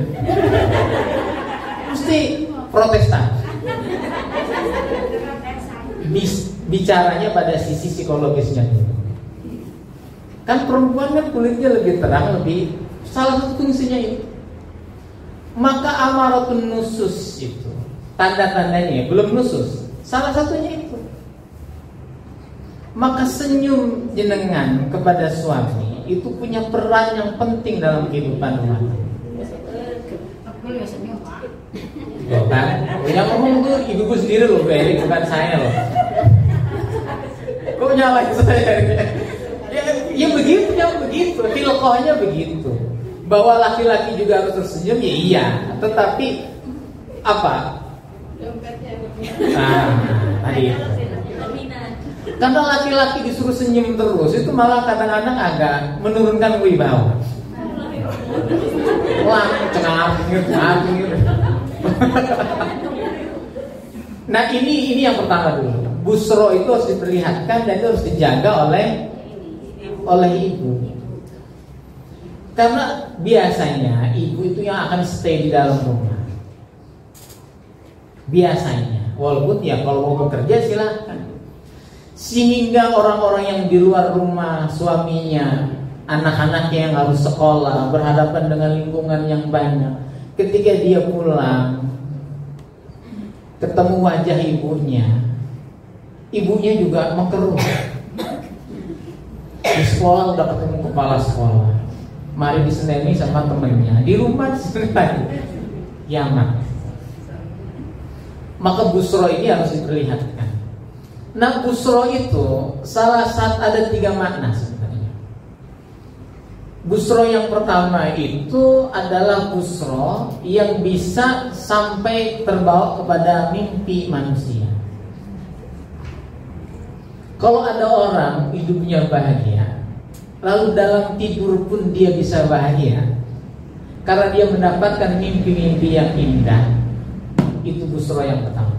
Mesti Protestan. Bicaranya pada sisi psikologisnya dulu. Kan perempuan kan kulitnya lebih terang, lebih, salah satu fungsinya itu. Maka amaratun nusus itu tanda-tandanya belum nusus, salah satunya itu. Maka senyum jenengan kepada suami itu punya peran yang penting dalam kehidupan rumah tangga. Loh kan, yang ngomong tuh ibuku sendiri loh, Beri, bukan saya loh. Kok nyalain saya? Ya begitu, filqahnya begitu. Bahwa laki-laki juga harus tersenyum, ya iya. Tetapi apa? Nah, tadi. Karena laki-laki disuruh senyum terus, itu malah kadang-kadang agak menurunkan wibawa. Wah, cengangir. Nah ini yang pertama dulu. Busro itu harus diperlihatkan dan itu harus dijaga oleh ibu. Karena biasanya ibu itu yang akan stay di dalam rumah. Biasanya, walaupun ya kalau mau bekerja silahkan. Sehingga orang-orang yang di luar rumah, suaminya, anak-anaknya yang harus sekolah, berhadapan dengan lingkungan yang banyak, ketika dia pulang ketemu wajah ibunya juga mengkeruh. Di sekolah udah ketemu kepala sekolah, mari diseneni sama temennya. Di rumah diseneni kiamat. Maka busro ini harus diperlihatkan. Nah, busro itu ada 3 makna sebenarnya. Busro yang pertama itu adalah busro yang bisa sampai terbawa kepada mimpi manusia. Kalau ada orang hidupnya bahagia, lalu dalam tidur pun dia bisa bahagia karena dia mendapatkan mimpi-mimpi yang indah, itu busro yang pertama.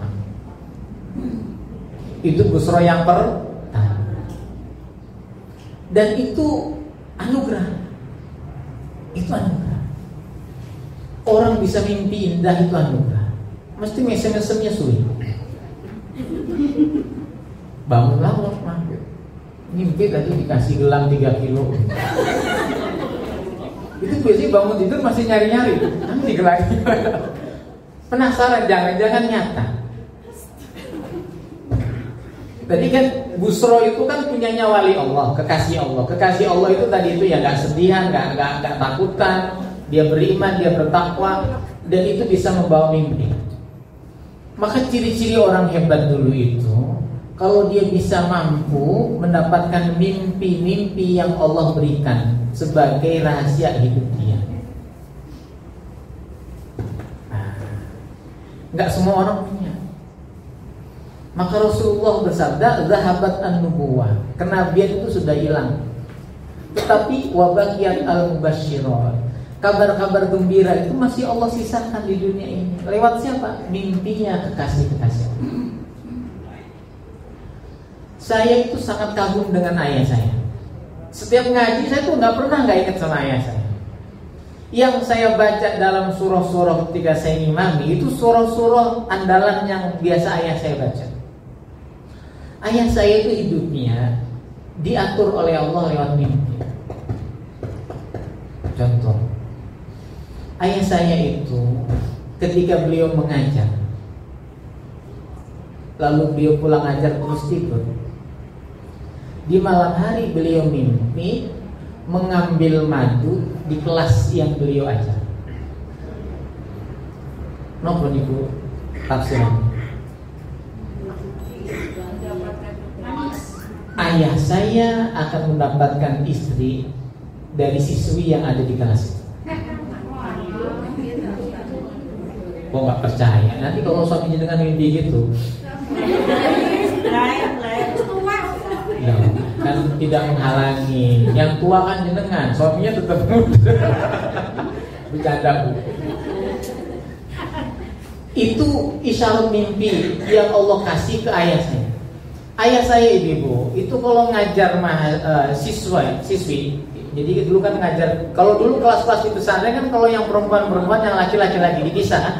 Itu busro yang pertama. Dan itu anugerah. Itu anugerah. Orang bisa mimpi indah itu anugerah. Mesti mesem-mesemnya sulit. Bangunlah maghrib. Mimpi tadi dikasih gelang 3 kilo. Itu biasanya bangun tidur masih nyari-nyari. Nanti gelang. Penasaran, jangan-jangan nyata. Tadi kan busro itu kan punyanya wali Allah, kekasih Allah. Kekasih Allah itu tadi itu ya nggak sedihan, nggak takutan, dia beriman, dia bertakwa, dan itu bisa membawa mimpi. Maka ciri-ciri orang hebat dulu itu, kalau dia bisa mampu mendapatkan mimpi-mimpi yang Allah berikan sebagai rahasia hidup dia. Nggak semua orang punya. Maka Rasulullah bersabda, zahabat an-nubuwah, kenabian itu sudah hilang. Tetapi wabaqiyat al-mubasysyirat, kabar-kabar gembira itu masih Allah sisakan di dunia ini. Lewat siapa? Mimpinya kekasih-kekasih. Saya itu sangat kagum dengan ayah saya. Setiap ngaji saya tuh nggak ingat sama ayah saya. Yang saya baca dalam surah-surah ketika saya imami itu surah-surah andalan yang biasa ayah saya baca. Ayah saya itu hidupnya diatur oleh Allah lewat mimpi. Contoh, ayah saya itu ketika beliau mengajar, lalu beliau pulang ajar terus tidur. Di malam hari beliau mimpi mengambil madu di kelas yang beliau ajar. Nopo niku tafsiran. ayah saya akan mendapatkan istri dari siswi yang ada di kelas itu. Kok nggak percaya? Nanti kalau suami jenengan mimpi gitu, ya, kan tidak menghalangi. Yang tua kan jenengan, suaminya tetap muda. Bercanda, Bu. Itu isyarat mimpi yang Allah kasih ke ayah saya. Ayah saya ini, Bu, itu kalau ngajar siswi. Jadi dulu kan ngajar. Kalau dulu kelas-kelas di pesantren kan kalau yang perempuan-perempuan, yang laki-laki lagi dipisah kan.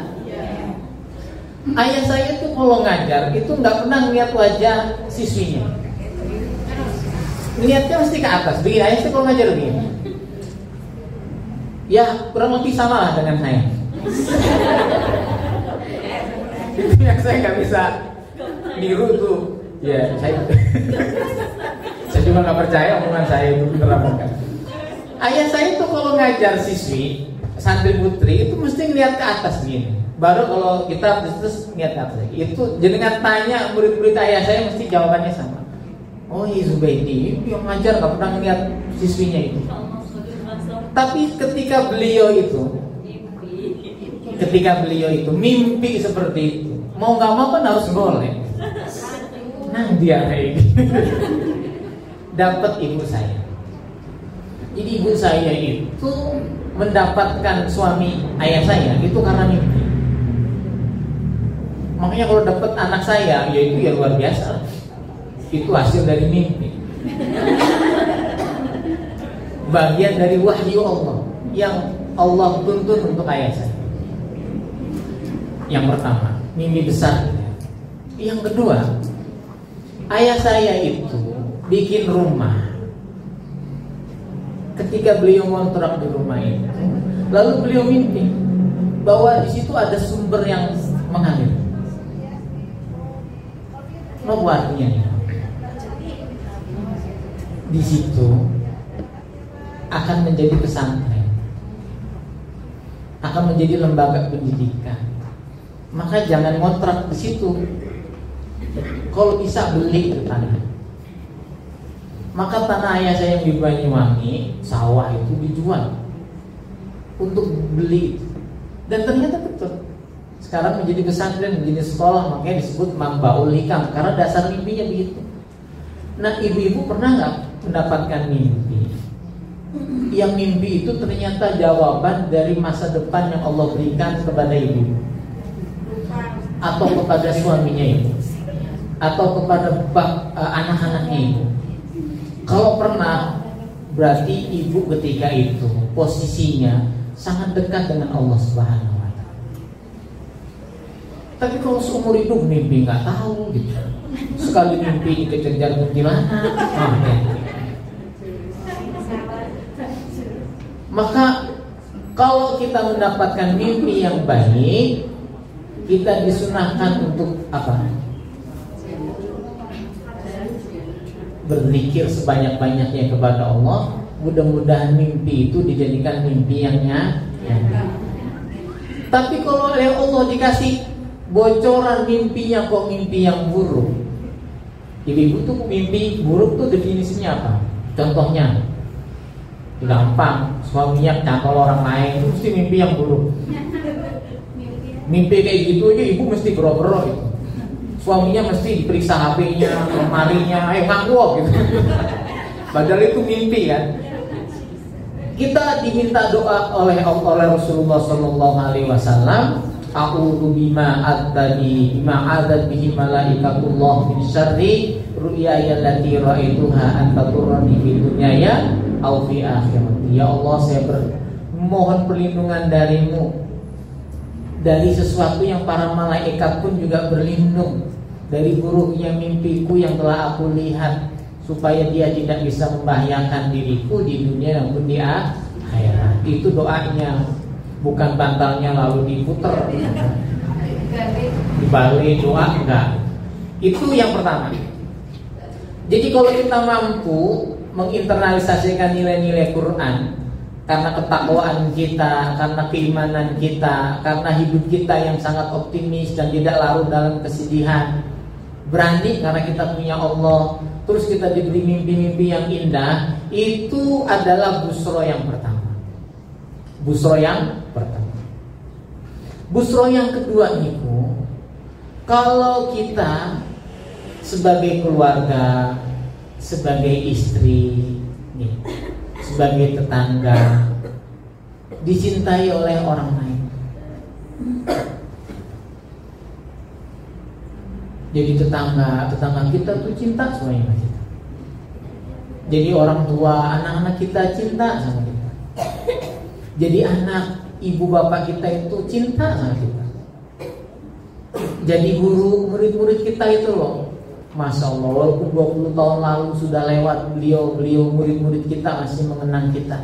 Ayah saya itu kalau ngajar itu nggak pernah ngeliat wajah siswinya. Lihatnya mesti ke atas. Begini, ayah saya kalau ngajar begini. Ya kurang lebih sama lah dengan saya. Itu yang saya nggak bisa niru tuh. Ya saya juga nggak percaya omongan saya itu bener apa enggak. Ayah saya itu kalau ngajar siswi santri putri itu mesti ngeliat ke atas begini. Baru kalau kita terus ngeliat ke atas. Itu jenengan tanya murid-murid ayah saya mesti jawabannya sama. Oh iya Zubaidi yang ngajar nggak pernah ngeliat siswinya itu. Tapi ketika beliau itu mimpi seperti itu, mau nggak mau kan harus golek. Nah dia kayak dapat ibu saya. Jadi ibu saya itu mendapatkan suami ayah saya itu karena mimpi. Makanya kalau dapat anak saya, ya itu ya luar biasa. Itu hasil dari mimpi. Bagian dari wahyu Allah yang Allah tuntun untuk ayah saya. Yang pertama, mimpi besar. Yang kedua, ayah saya itu bikin rumah. Ketika beliau ngontrak di rumah itu, lalu beliau mimpi bahwa di situ ada sumber yang mengalir. Apa artinya? Di situ akan menjadi pesantren, akan menjadi lembaga pendidikan. Maka jangan ngontrak di situ. Kalau bisa beli ke tanah. Maka tanah ayah saya yang di Banyuwangi, sawah itu dijual untuk beli. Dan ternyata betul. Sekarang menjadi pesantren, menjadi sekolah, makanya disebut Mambaul Hikam karena dasar mimpinya begitu. Nah, ibu-ibu pernah nggak mendapatkan mimpi? Yang mimpi itu ternyata jawaban dari masa depan yang Allah berikan kepada ibu, atau kepada suaminya ibu, atau kepada anak-anaknya ibu. Kalau pernah, berarti ibu ketika itu posisinya sangat dekat dengan Allah Subhanahu wa Ta'ala. Tapi kalau seumur hidup mimpi nggak tahu gitu. Sekali mimpi dikejar kuntilanak. Maka kalau kita mendapatkan mimpi yang baik, kita disunahkan untuk apa? Berzikir sebanyak-banyaknya kepada Allah. Mudah-mudahan mimpi itu dijadikan mimpi yang nyata. Tapi kalau oleh Allah dikasih bocoran mimpinya kok mimpi yang buruk, ibu-ibu tuh mimpi buruk tuh definisinya apa? Contohnya gampang, suaminya cantol orang lain itu mesti mimpi yang buruk. Mimpi kayak gitu aja ibu mesti bero-bero gitu. Suaminya mesti diperiksa HP-nya, lemarinya, ayo ngaku gitu. Padahal itu mimpi kan. Kita diminta doa oleh Rasulullah SAW. A'udzu bima adzat bihi malaikatullah min syarri ru'yaya allati ra'aituha anta turani fid dunyaya au fi akhirati. Ya Allah, saya mohon perlindungan darimu dari sesuatu yang para malaikat pun juga berlindung dari buruknya mimpiku yang telah aku lihat, supaya dia tidak bisa membahayakan diriku di dunia maupun di akhirat. Itu doanya, bukan bantalnya lalu diputer dibalik doa, enggak. Itu yang pertama. Jadi kalau kita mampu menginternalisasikan nilai-nilai Quran karena ketakwaan kita, karena keimanan kita, karena hidup kita yang sangat optimis dan tidak larut dalam kesedihan, berani karena kita punya Allah, terus kita diberi mimpi-mimpi yang indah, itu adalah busro yang pertama. Busro yang pertama. Busro yang kedua niku, kalau kita sebagai keluarga, sebagai istri, nih, sebagai tetangga, dicintai oleh orang lain. Jadi tetangga kita tuh cinta sama kita. Jadi orang tua, anak-anak kita cinta sama kita. Jadi anak, ibu bapak kita itu cinta sama kita. Jadi guru, murid-murid kita itu loh, Masya Allah, walaupun 20 tahun lalu sudah lewat, beliau murid-murid kita masih mengenang kita.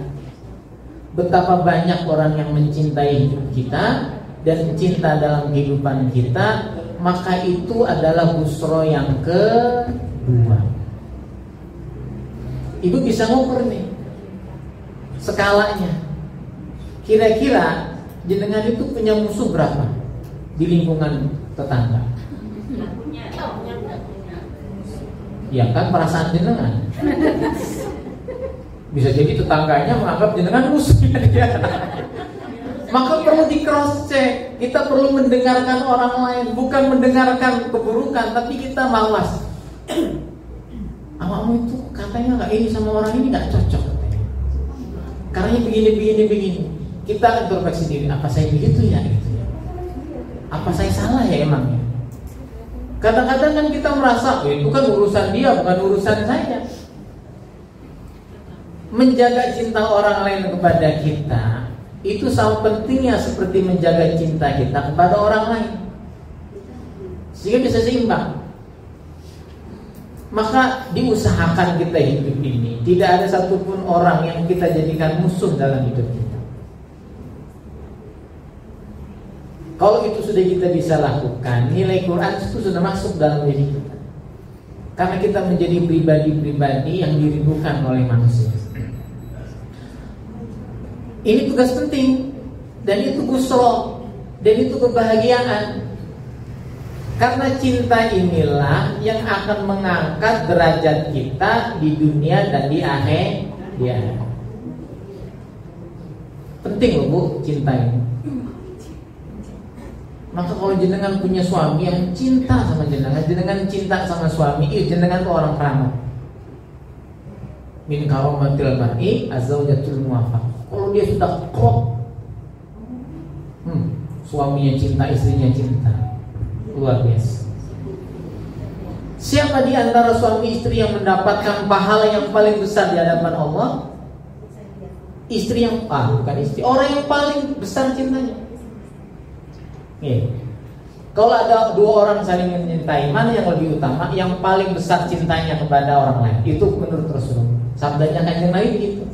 Betapa banyak orang yang mencintai hidup kita dan cinta dalam kehidupan kita, maka itu adalah busro yang kedua. Ibu bisa ngukur nih skalanya. Kira-kira jenengan itu punya musuh berapa di lingkungan tetangga? Ya kan, perasaan jenengan. Bisa jadi tetangganya menganggap jenengan musuhnya dia. Maka perlu di cross check. Kita perlu mendengarkan orang lain, bukan mendengarkan keburukan, tapi kita mawas. Awakmu itu katanya nggak ini sama orang ini nggak cocok katanya. Karena begini. Kita introspeksi diri, apa saya begitu ya? Gitu ya. Apa saya salah ya emangnya? Kadang-kadang kan kita merasa, itu kan urusan dia, bukan urusan saya. Menjaga cinta orang lain kepada kita itu sama pentingnya seperti menjaga cinta kita kepada orang lain, sehingga bisa seimbang. Maka diusahakan kita hidup ini tidak ada satupun orang yang kita jadikan musuh dalam hidup kita. Kalau itu sudah kita bisa lakukan, nilai Quran itu sudah masuk dalam diri kita. Karena kita menjadi pribadi-pribadi yang dirindukan oleh manusia. Ini tugas penting, dan itu busro, dan itu kebahagiaan. Karena cinta inilah yang akan mengangkat derajat kita di dunia dan di akhirat. Penting loh Bu, cinta ini. Maka kalau jenengan punya suami yang cinta sama jenengan cinta sama suami, jenengan tuh orang keramat. Min karomatil mar'i azwajatul muwafaq. Kalau dia sudah klop, suaminya cinta, istrinya cinta, luar biasa. Siapa di antara suami istri yang mendapatkan pahala yang paling besar di hadapan Allah? Istri yang bukan istri, orang yang paling besar cintanya. Kalau ada dua orang saling mencintai, mana yang lebih utama? Yang paling besar cintanya kepada orang lain. Itu menurut Rasulullah. Sabdanya Kanjeng Nabi gitu.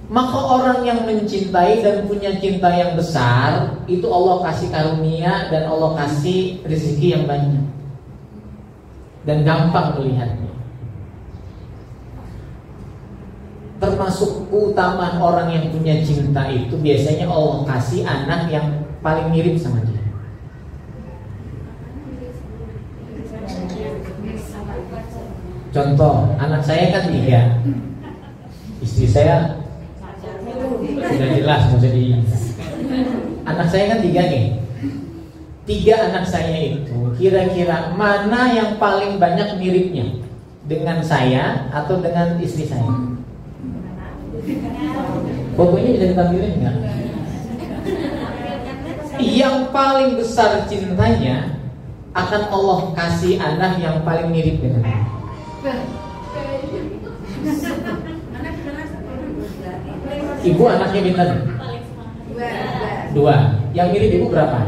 Maka orang yang mencintai dan punya cinta yang besar, itu Allah kasih karunia dan Allah kasih rezeki yang banyak dan gampang melihatnya. Termasuk keutamaan orang yang punya cinta itu biasanya Allah kasih anak yang paling mirip sama dia. Contoh, anak saya kan 3, istri saya sudah jelas mau jadi. Anak saya kan 3 nih. 3 anak saya itu kira-kira mana yang paling banyak miripnya dengan saya atau dengan istri saya? Fotonya bisa ditampilin nggak? Yang paling besar cintanya akan Allah kasih anak yang paling mirip dengan dia. Ibu anaknya bintang 2. Yang mirip ibu berapa?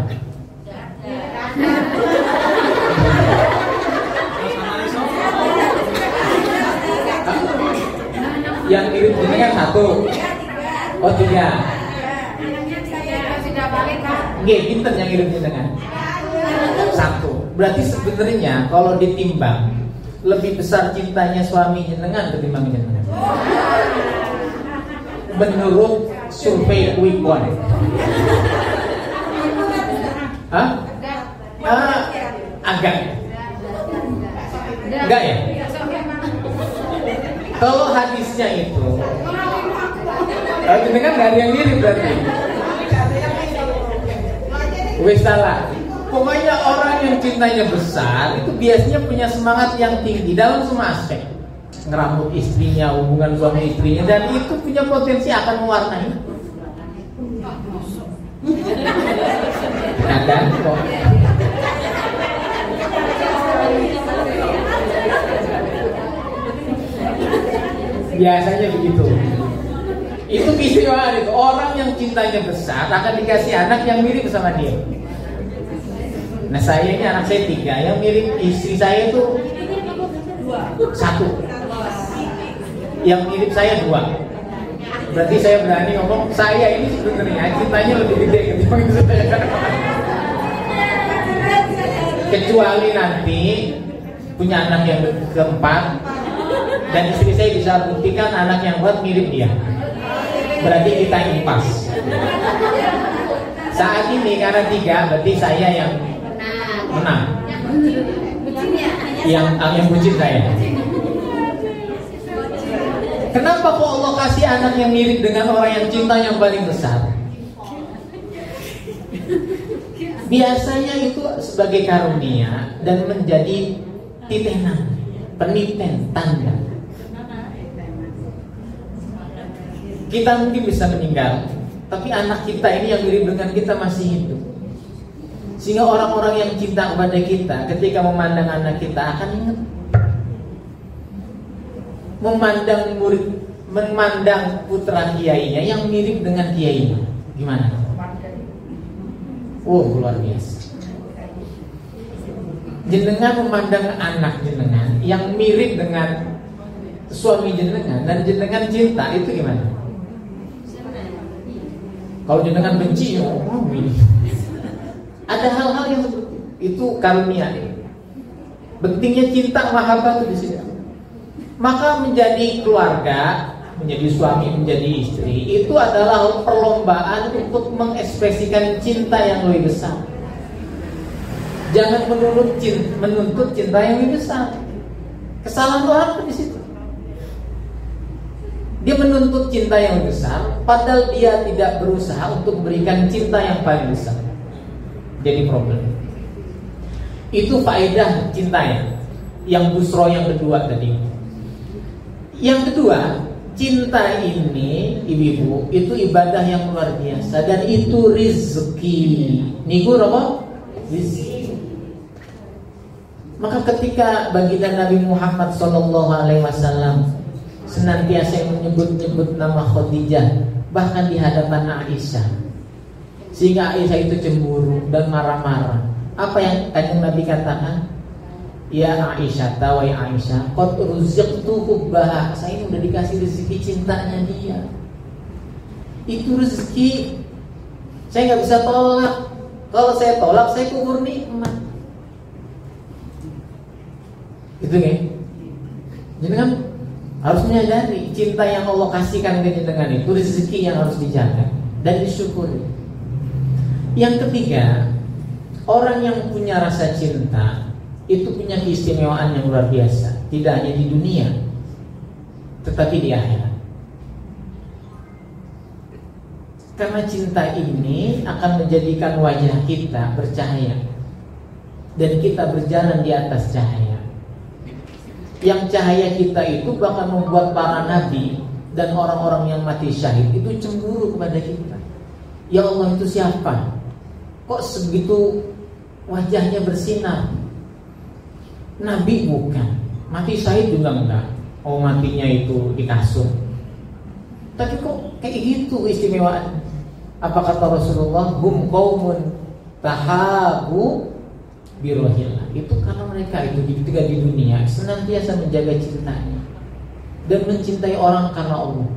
Yang mirip jenengan 1. Oh 3. Nggih, pinter yang mirip jenengan 1. Berarti sebenarnya kalau ditimbang lebih besar cintanya suami jenengan ketimbang jenengan. Menurut survei Quick One. Agak. Enggak ya? Kalau hadisnya itu, jenengan nggak ada yang mirip berarti. Wes salah. Pokoknya orang yang cintanya besar itu biasanya punya semangat yang tinggi dalam semua aspek. Ngerambut istrinya, hubungan suami istrinya, dan itu punya potensi akan mewarnai. Kadang kok. Biasanya begitu. Itu keistimewaan itu. Orang yang cintanya besar akan dikasih anak yang mirip sama dia. Nah saya ini anak saya 3, yang mirip istri saya itu 1, yang mirip saya 2. Berarti saya berani ngomong saya ini sebenarnya cintanya lebih gede ketimbang itu saya. Kecuali nanti punya anak yang keempat dan istri saya bisa buktikan anak yang buat mirip dia. Berarti kita impas. Saat ini karena 3 berarti saya yang menang. Yang bucin saya. Kenapa kok Allah kasih anak yang mirip dengan orang yang cinta yang paling besar? Biasanya itu sebagai karunia dan menjadi titenan, peniten, tanda. Kita mungkin bisa meninggal, tapi anak kita ini yang mirip dengan kita masih hidup. Sehingga orang-orang yang cinta kepada kita ketika memandang anak kita akan ingat. Memandang putra kiainya yang mirip dengan kiainya. Gimana? Luar biasa. Jenengan memandang anak jenengan yang mirip dengan suami jenengan dan jenengan cinta, itu gimana? Kalau jenengan benci, ada hal-hal yang seperti itu karunia. Pentingnya cinta mahabbah itu di sini. Maka menjadi keluarga, menjadi suami, menjadi istri, itu adalah perlombaan untuk mengekspresikan cinta yang lebih besar. Jangan menuntut cinta yang lebih besar. Kesalahan orang itu di situ. Dia menuntut cinta yang besar, padahal dia tidak berusaha untuk memberikan cinta yang paling besar. Jadi problem. Itu faedah cintanya. Yang busro yang kedua tadi. Yang kedua, cinta ini, ibu-ibu, itu ibadah yang luar biasa dan itu rizki. Niku apa? Rizki. Maka ketika baginda Nabi Muhammad SAW senantiasa menyebut-nyebut nama Khadijah, bahkan di hadapan Aisyah, sehingga Aisyah itu cemburu dan marah-marah. Apa yang Kanjeng Nabi katakan? Ya Aisyah, tawai Aisyah, qad ruziqtu hubbaha. Saya ini udah dikasih rezeki cintanya dia. Itu rezeki, saya nggak bisa tolak. Kalau saya tolak, saya kubur nikmat. Gitu kan? Jadi kan harus menyadari cinta yang Allah kasihkan ke jenengan itu rezeki yang harus dijaga dan disyukuri. Yang ketiga, orang yang punya rasa cinta itu punya keistimewaan yang luar biasa, tidak hanya di dunia tetapi di akhirat. Karena cinta ini akan menjadikan wajah kita bercahaya dan kita berjalan di atas cahaya. Yang cahaya kita itu bahkan membuat para nabi dan orang-orang yang mati syahid itu cemburu kepada kita. Ya Allah, itu siapa? Kok sebegitu wajahnya bersinar? Nabi bukan, mati syahid juga enggak. Oh, matinya itu di kasur. Tapi kok kayak gitu keistimewaan? Apa kata Rasulullah? Hum qaumun tahabu birohillah. Itu karena mereka itu ketika di dunia senantiasa menjaga cintanya dan mencintai orang karena Allah.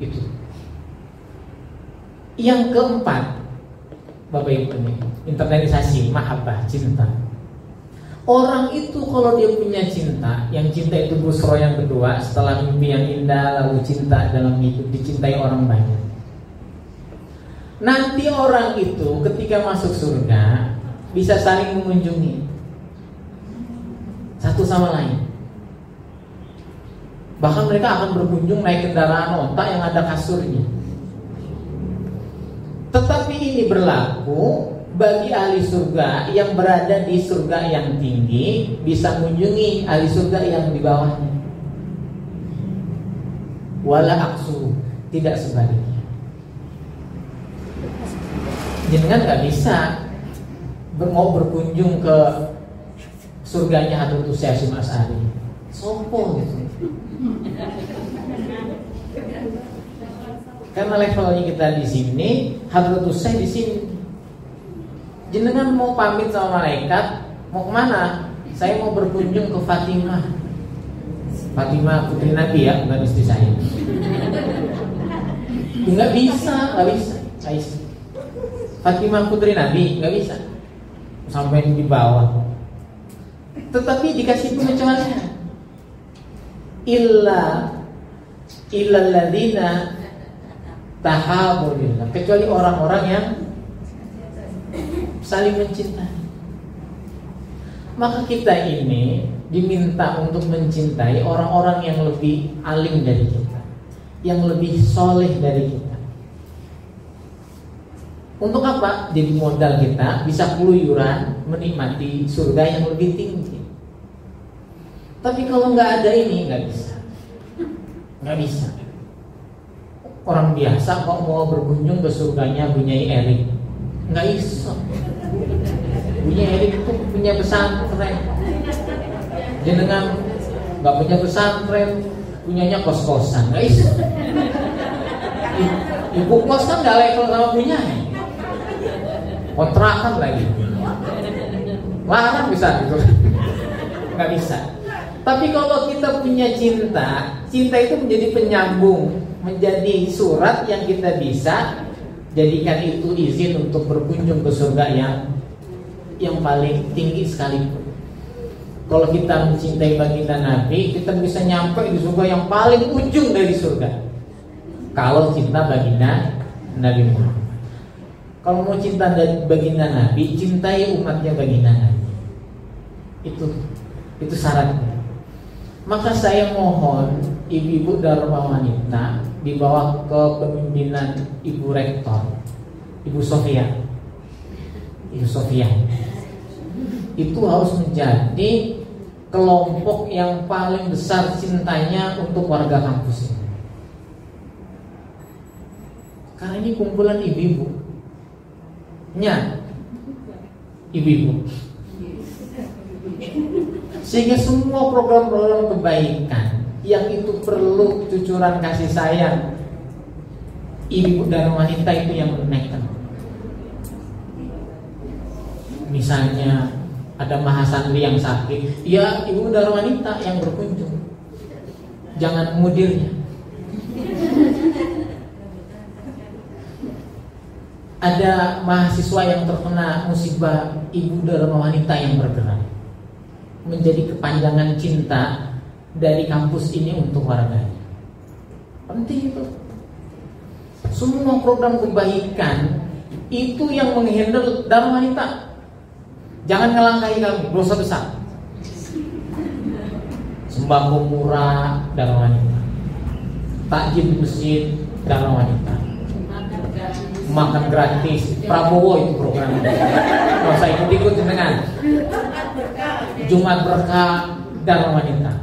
Itu. Yang keempat, Bapak Ibu, internalisasi mahabbah, cinta. Orang itu kalau dia punya cinta, yang cinta itu busro yang kedua, setelah mimpi yang indah lalu cinta dalam hidup, dicintai orang banyak. Nanti orang itu ketika masuk surga bisa saling mengunjungi. satu sama lain. Bahkan mereka akan berkunjung naik kendaraan onta yang ada kasurnya. Tetapi ini berlaku bagi ahli surga yang berada di surga yang tinggi bisa mengunjungi ahli surga yang di bawahnya. Wala aksu, tidak sebaliknya. Jangan nggak bisa mau berkunjung ke surganya Hadratus Syekh Hasyim Asy'ari. Sopo gitu. Karena levelnya kita di sini, Hadratus Syekh di sini. Jenengan mau pamit sama malaikat, mau kemana? Saya mau berkunjung ke Fatimah. Fatimah putri Nabi ya, bukan istri saya. Nggak bisa. Fatimah putri Nabi nggak bisa sampai di bawah. Tetapi dikasih pengecualian. Illalladzina tahabulillah, kecuali orang-orang yang saling mencintai. Maka kita ini diminta untuk mencintai orang-orang yang lebih alim dari kita, yang lebih soleh dari kita. Untuk apa? Jadi modal kita bisa keluyuran menikmati surga yang lebih tinggi. Tapi kalau nggak ada ini nggak bisa. Orang biasa kok mau berkunjung ke surganya Bunyai Erik, nggak iso. Bunyai Erik itu punya pesantren, jenengan nggak punya pesantren, punyanya kos-kosan, nggak iso. Ibu kos kan nggak level sama Bunyai, kontrakan lagi, larang bisa gitu, nggak bisa. Tapi kalau kita punya cinta itu menjadi penyambung, menjadi surat yang kita bisa jadikan itu izin untuk berkunjung ke surga yang paling tinggi sekalipun. Kalau kita mencintai baginda Nabi, kita bisa nyampe di surga yang paling ujung dari surga. Kalau cinta baginda Nabi Muhammad. Kalau mau cinta dari baginda Nabi, cintai umatnya baginda Nabi. Itu syaratnya. Maka saya mohon ibu-ibu Dharma Wanita di bawah kepemimpinan Ibu Rektor, Ibu Sofia, itu harus menjadi kelompok yang paling besar cintanya untuk warga kampus ini. Karena ini kumpulan ibu-ibu, ibu-ibu. Sehingga semua program-program kebaikan yang itu perlu cucuran kasih sayang ibu dan wanita itu yang menaikkan. Misalnya ada mahasantri yang sakit, ya ibu dan wanita yang berkunjung, jangan mudirnya. Ada mahasiswa yang terkena musibah, ibu dan wanita yang bergerak, menjadi kepanjangan cinta dari kampus ini untuk warganya. Penting itu. Semua program kebaikan itu yang menghandle Dharma Wanita. Jangan ngelangkahi kami, dosa besar. Sembako murah Dharma Wanita, takjil di masjid Dharma Wanita, makan gratis Prabowo itu programnya. Kalau saya ikut dengan Jumat Berkah Dharma Wanita.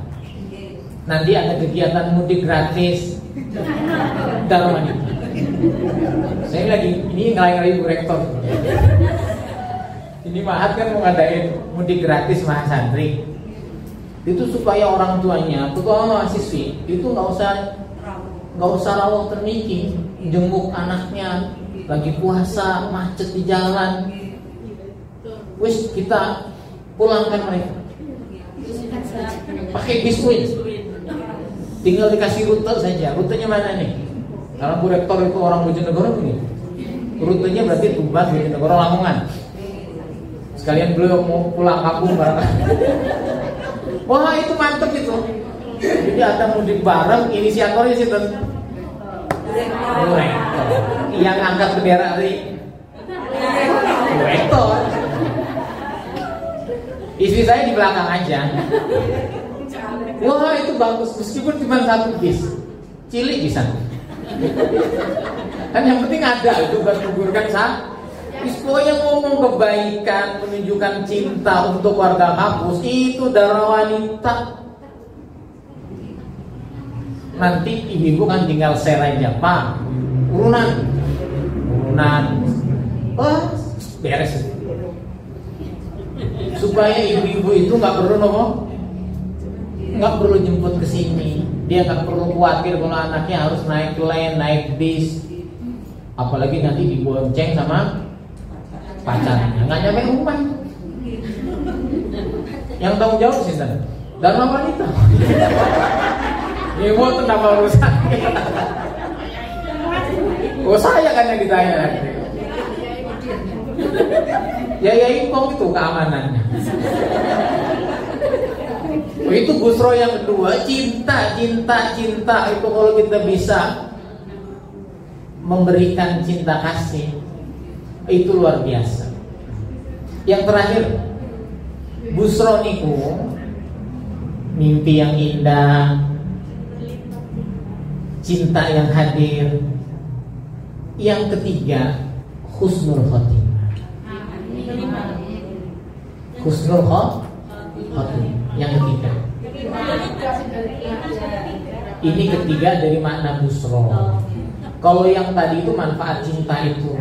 Nanti ada kegiatan mudik gratis Dharma Wanita. Saya lagi ini ngelai-ngelai Bu Rektor. Ini Mahat kan mau ngadain mudik gratis mahasantri. Itu supaya orang tuanya, terutama mahasiswi, itu nggak usah rawuh termiki, jenguk anaknya lagi puasa macet di jalan. Wis kita pulangkan mereka pakai biskuit, tinggal dikasih rute saja. Rutenya mana nih? Karena Bu Rektor itu orang Bojonegoro begini, rutenya berarti Tuban, Bojonegoro, Lamongan. Sekalian beliau mau pulang kampung bareng. Wah itu mantep itu. Jadi ada mudik bareng, inisiatornya sih Bu Rektor yang angkat bendera dari Bu Rektor. Istri saya di belakang aja. Wah itu bagus, meskipun cuma satu bis, cilik bisa. Kan yang penting ada itu bukan menggugurkan sah. Pokoknya ngomong kebaikan, menunjukkan cinta untuk warga kampus, itu darah wanita. Nanti ibu kan tinggal share aja, Pak, urunan, beres. Supaya ibu-ibu itu nggak perlu jemput ke sini. Dia nggak perlu khawatir kalau anaknya harus naik line, naik bis, apalagi nanti dibonceng sama pacarnya, nggak nyampe rumah. Yang tanggung jawab sih dan wanita. Ibu tuh nama urusan. Oh saya kan yang ditanya nanti. Ya impong itu keamanannya. Itu busro yang kedua, cinta itu kalau kita bisa memberikan cinta kasih itu luar biasa. Yang terakhir, busro niku mimpi yang indah, cinta yang hadir. Yang ketiga, husnul khotimah. Husnul khotimah. Yang ketiga. Ini ketiga dari makna busro. Kalau yang tadi itu manfaat cinta itu.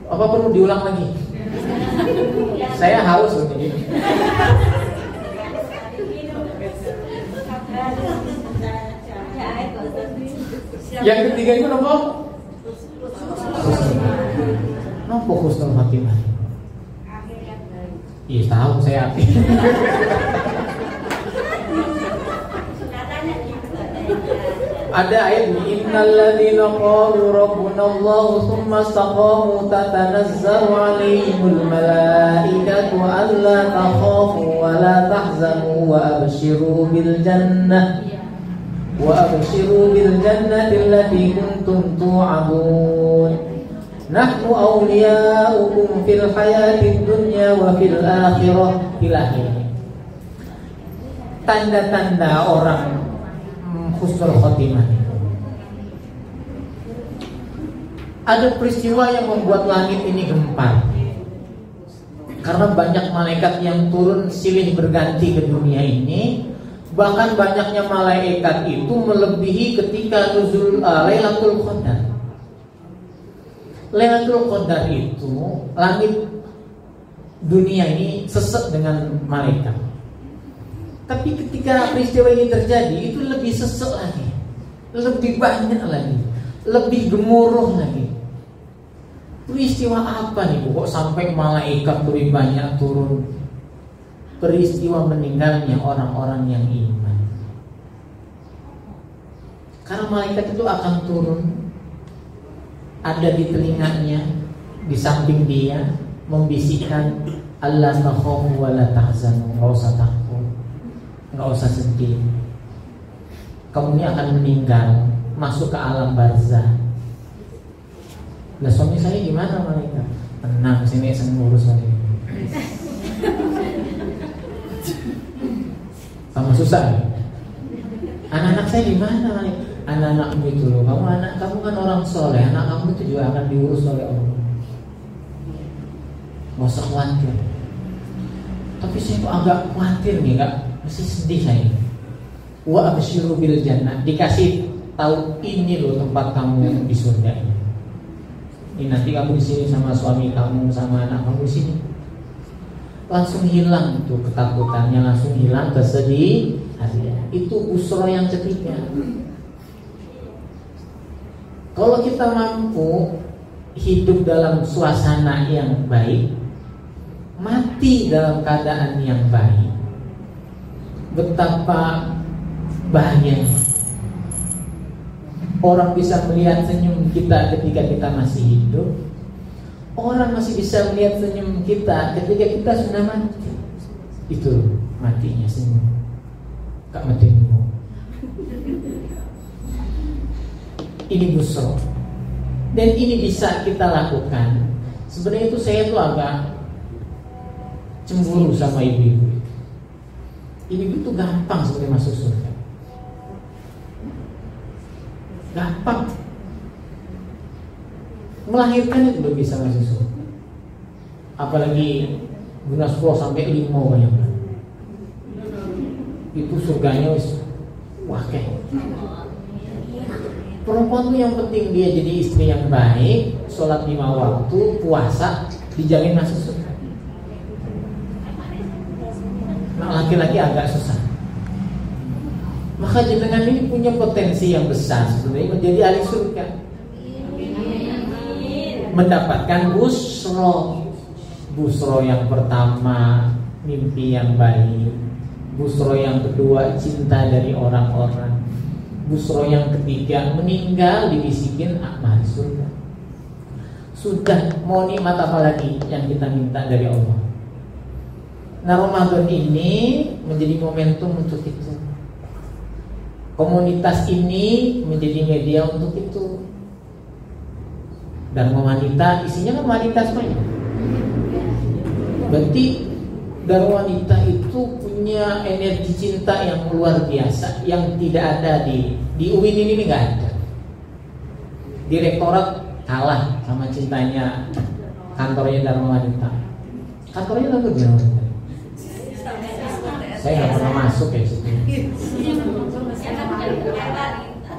Apa perlu diulang lagi? Saya haus loh ini. Yang ketiga itu apa? Nopo husnul khotimah. Iya tahu saya arti. Ada ayat innal ladzina qalu rabbunallahu tsumma istaqamu tatanazzalu 'alaihimul malaikatu alla takhafu wa la tahzanu wa abshiru bil jannati allati kuntum tu'adun. Nahnu awliya'ukum fil hayatid dunya wa fil akhirah. Tanda-tanda orang husnul khotimah. Ada peristiwa yang membuat langit ini gempar. Karena banyak malaikat yang turun silih berganti ke dunia ini. Bahkan banyaknya malaikat itu melebihi ketika nuzul Lailatul Qadar. Lailatul Qadar itu langit dunia ini sesek dengan malaikat. Tapi ketika peristiwa ini terjadi, itu lebih sesek lagi, lebih banyak lagi, lebih gemuruh lagi. Peristiwa apa nih Bu? Kok sampai malaikat lebih banyak turun? Peristiwa meninggalnya orang-orang yang iman. Karena malaikat itu akan turun, ada di telinganya, di samping dia, membisikkan Allah takhafu wa la tahzanu, enggak usah takut, enggak usah sedih. Kamu ini akan meninggal, masuk ke alam barzah. Lah suami saya gimana malaikat? Tenang, sini saya ngurus lagi. Kamu susah ya? Anak-anak saya di mana, Malik? Anak-anakmu itu loh, kamu kan orang soleh, anak kamu itu juga akan diurus oleh Allah. Gak usah khawatir. Tapi saya tuh agak khawatir nih, masih sedih saya. Wa absyiru bil jannah, dikasih tahu ini loh tempat kamu di surga ini. Ini nanti kamu di sini sama suami kamu, sama anak kamu di sini. Langsung hilang tuh ketakutannya, langsung hilang kesedihannya. Itu usra yang ketiga. Kalau kita mampu hidup dalam suasana yang baik, mati dalam keadaan yang baik, betapa bahagianya. Orang bisa melihat senyum kita ketika kita masih hidup. Orang masih bisa melihat senyum kita ketika kita sudah mati. Itu matinya senyum. Kak matimu. Ini busro. Dan ini bisa kita lakukan. Sebenarnya itu saya tuh agak cemburu sama ibu-ibu. Ibu-ibu itu gampang sebenarnya masuk surga. Gampang. Melahirkan itu udah bisa masuk surga. Apalagi guna 10 sampai 5 banyak. Itu surganya wah kayak. Perempuan tuh yang penting dia jadi istri yang baik, sholat 5 waktu, puasa, dijamin masuk surga. Nah, laki-laki agak susah. Maka jenengan ini punya potensi yang besar sebenarnya menjadi ahli surga. Mendapatkan busro yang pertama mimpi yang baik, busro yang kedua cinta dari orang-orang, busro yang ketiga meninggal dibisikin ahli surga. Sudah, mau nikmat apa lagi yang kita minta dari Allah? Nah, Ramadan ini menjadi momentum untuk itu. Komunitas ini menjadi media untuk itu. Dharma Wanita isinya kan wanita semuanya. Berarti Dharma Wanita itu punya energi cinta yang luar biasa, yang tidak ada di UIN ini nggak ada. Direktorat kalah sama cintanya kantornya Dharma Wanita. Kantornya Dharma Wanita. Saya nggak pernah masuk ya situ.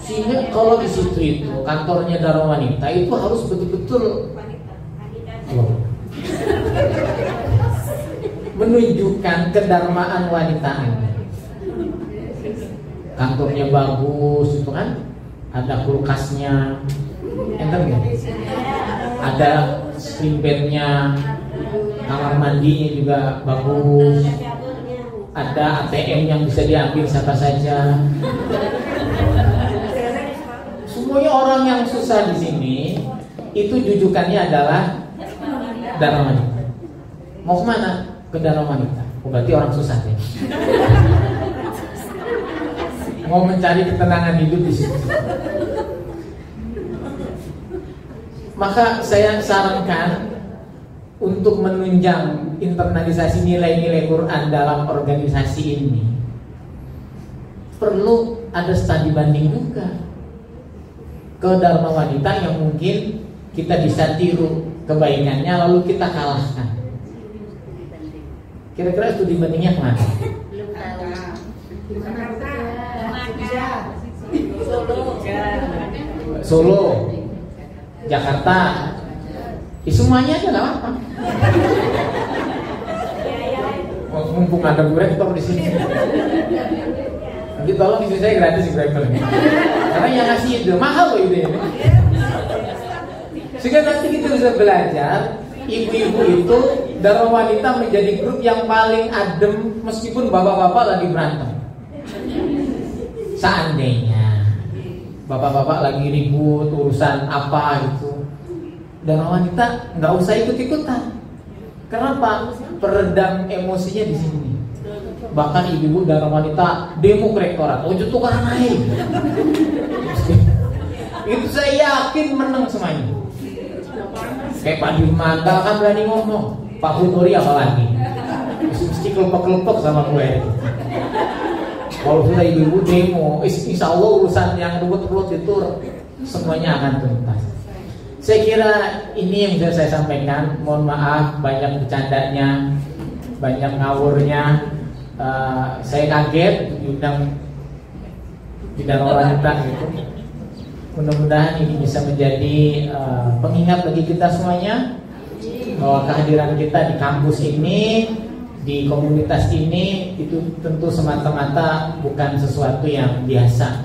Sehingga kalau di situ itu kantornya Dharma Wanita itu harus betul-betul menunjukkan kedarmaan wanita Anda. Kantornya bagus itu kan, ada kulkasnya, enter nggak? Ada sling bednya, kamar mandinya juga bagus. Ada ATM yang bisa diambil siapa saja. Semuanya orang yang susah di sini itu jujukannya adalah Dharma Wanita. Mau kemana? Ke Dharma Wanita. Oh, berarti orang susah ya. Mau mencari ketenangan hidup di situ. Maka saya sarankan untuk menunjang internalisasi nilai-nilai Quran dalam organisasi ini perlu ada studi banding juga ke Dharma Wanita yang mungkin kita bisa tiru kebaikannya lalu kita kalahkan. Kira-kira studi bandingnya kemana? Solo, Jakarta. Semuanya aja nggak apa-apa. Mumpung ada Bu Rektor di sini. Nanti tolong istri saya gratis Bu Rektor. Karena yang ngasih ide mahal loh ide ini. Sehingga nanti kita bisa belajar ibu-ibu itu Dharma Wanita menjadi grup yang paling adem meskipun bapak-bapak lagi berantem. Seandainya bapak-bapak lagi ribut urusan apa gitu, Dharma Wanita nggak usah ikut-ikutan. Kenapa? Peredam emosinya di sini. Bahkan ibu-ibu Dharma Wanita demo ke rektorat, oh itu kan naik. Itu saya yakin menang semuanya. Kayak Pak Dirman gak akan berani ngomong. Pak Huturi apalagi mesti kelompok-kelompok sama gue. Kalau sudah ibu-ibu demo, insya Allah urusan yang ruwet-ruwet itu semuanya akan tuntas. Saya kira ini yang bisa saya sampaikan. Mohon maaf banyak bercandanya, banyak ngawurnya. Saya kaget diundang di Dharma Wanita gitu. Mudah-mudahan ini bisa menjadi pengingat bagi kita semuanya bahwa kehadiran kita di kampus ini, di komunitas ini itu tentu semata-mata bukan sesuatu yang biasa.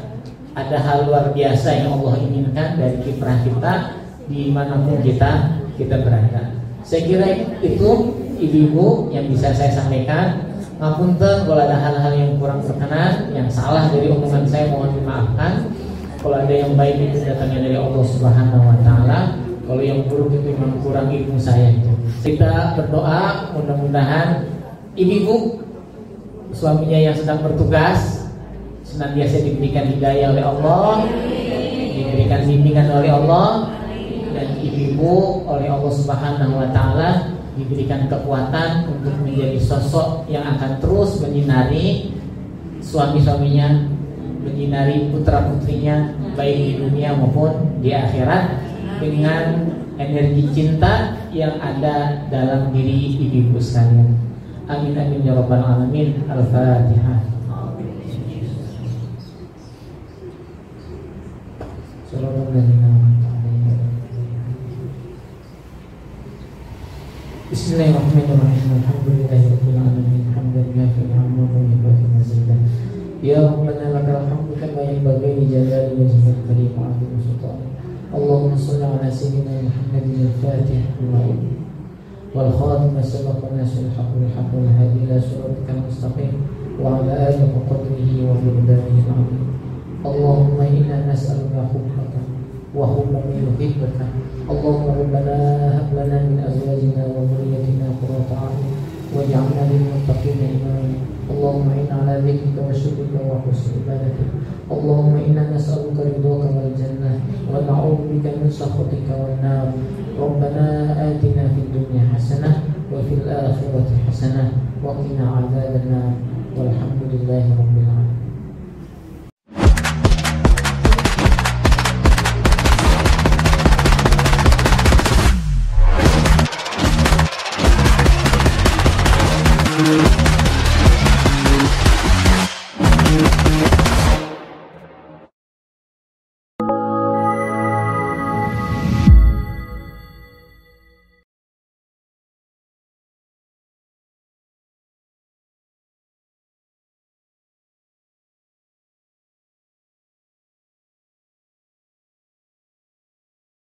Ada hal luar biasa yang Allah inginkan dari kiprah kita dimanapun kita berada. Saya kira itu ibu-ibu yang bisa saya sampaikan. Ngapunten kalau ada hal-hal yang kurang berkenan, yang salah dari omongan saya mohon dimaafkan. Kalau ada yang baik itu datangnya dari Allah Subhanahu wa Ta'ala. Kalau yang buruk itu memang kurang ilmu saya itu. Kita berdoa mudah-mudahan ibu-ibu suaminya yang sedang bertugas senantiasa diberikan hidayah oleh Allah, diberikan bimbingan oleh Allah, dan ibu-ibu oleh Allah Subhanahu wa Ta'ala diberikan kekuatan untuk menjadi sosok yang akan terus menyinari suami-suaminya, menyinari putra-putrinya baik di dunia maupun di akhirat dengan energi cinta yang ada dalam diri ibu-ibu sekalian. Amin amin ya rabbal alamin. Al-Fatihah. Bismillahirrahmanirrahim. Alhamdulillahirabbil alamin. Hamdan katsiran tayyiban mubarakan mazidan. Ya Rabbana lakal hamdu kama yanbaghi li jalali wajhikal karim wa 'azimi sultanik. Allahumma shalli ala sayyidina Muhammadin al-Fatih wal khatim sabaqa nasil haqq wal haqq wal hadi ila siratikal mustaqim wa ala alihi wa qadrihi wa miqdarihi al-'azim. Allahumma inna nas'aluka hubbaka wa hubba man yuhibbuka. Allahumma rabbana hab lana min azwajina wa dhurriyyatina qurrata a'yun waj'alna lil muttaqina imama. Allahumma inna ala dhikrika wa syukrika wa husni ibadatik. Allahumma inna nas'aluka ridhaka wal jannah wa na'udzu bika min sakhatika wan nar. Rabbana atina fid dunya hasanah wa fil akhirati hasanah wa qina 'adzabannar. Walhamdulillahi rabbil alamin. Thank you.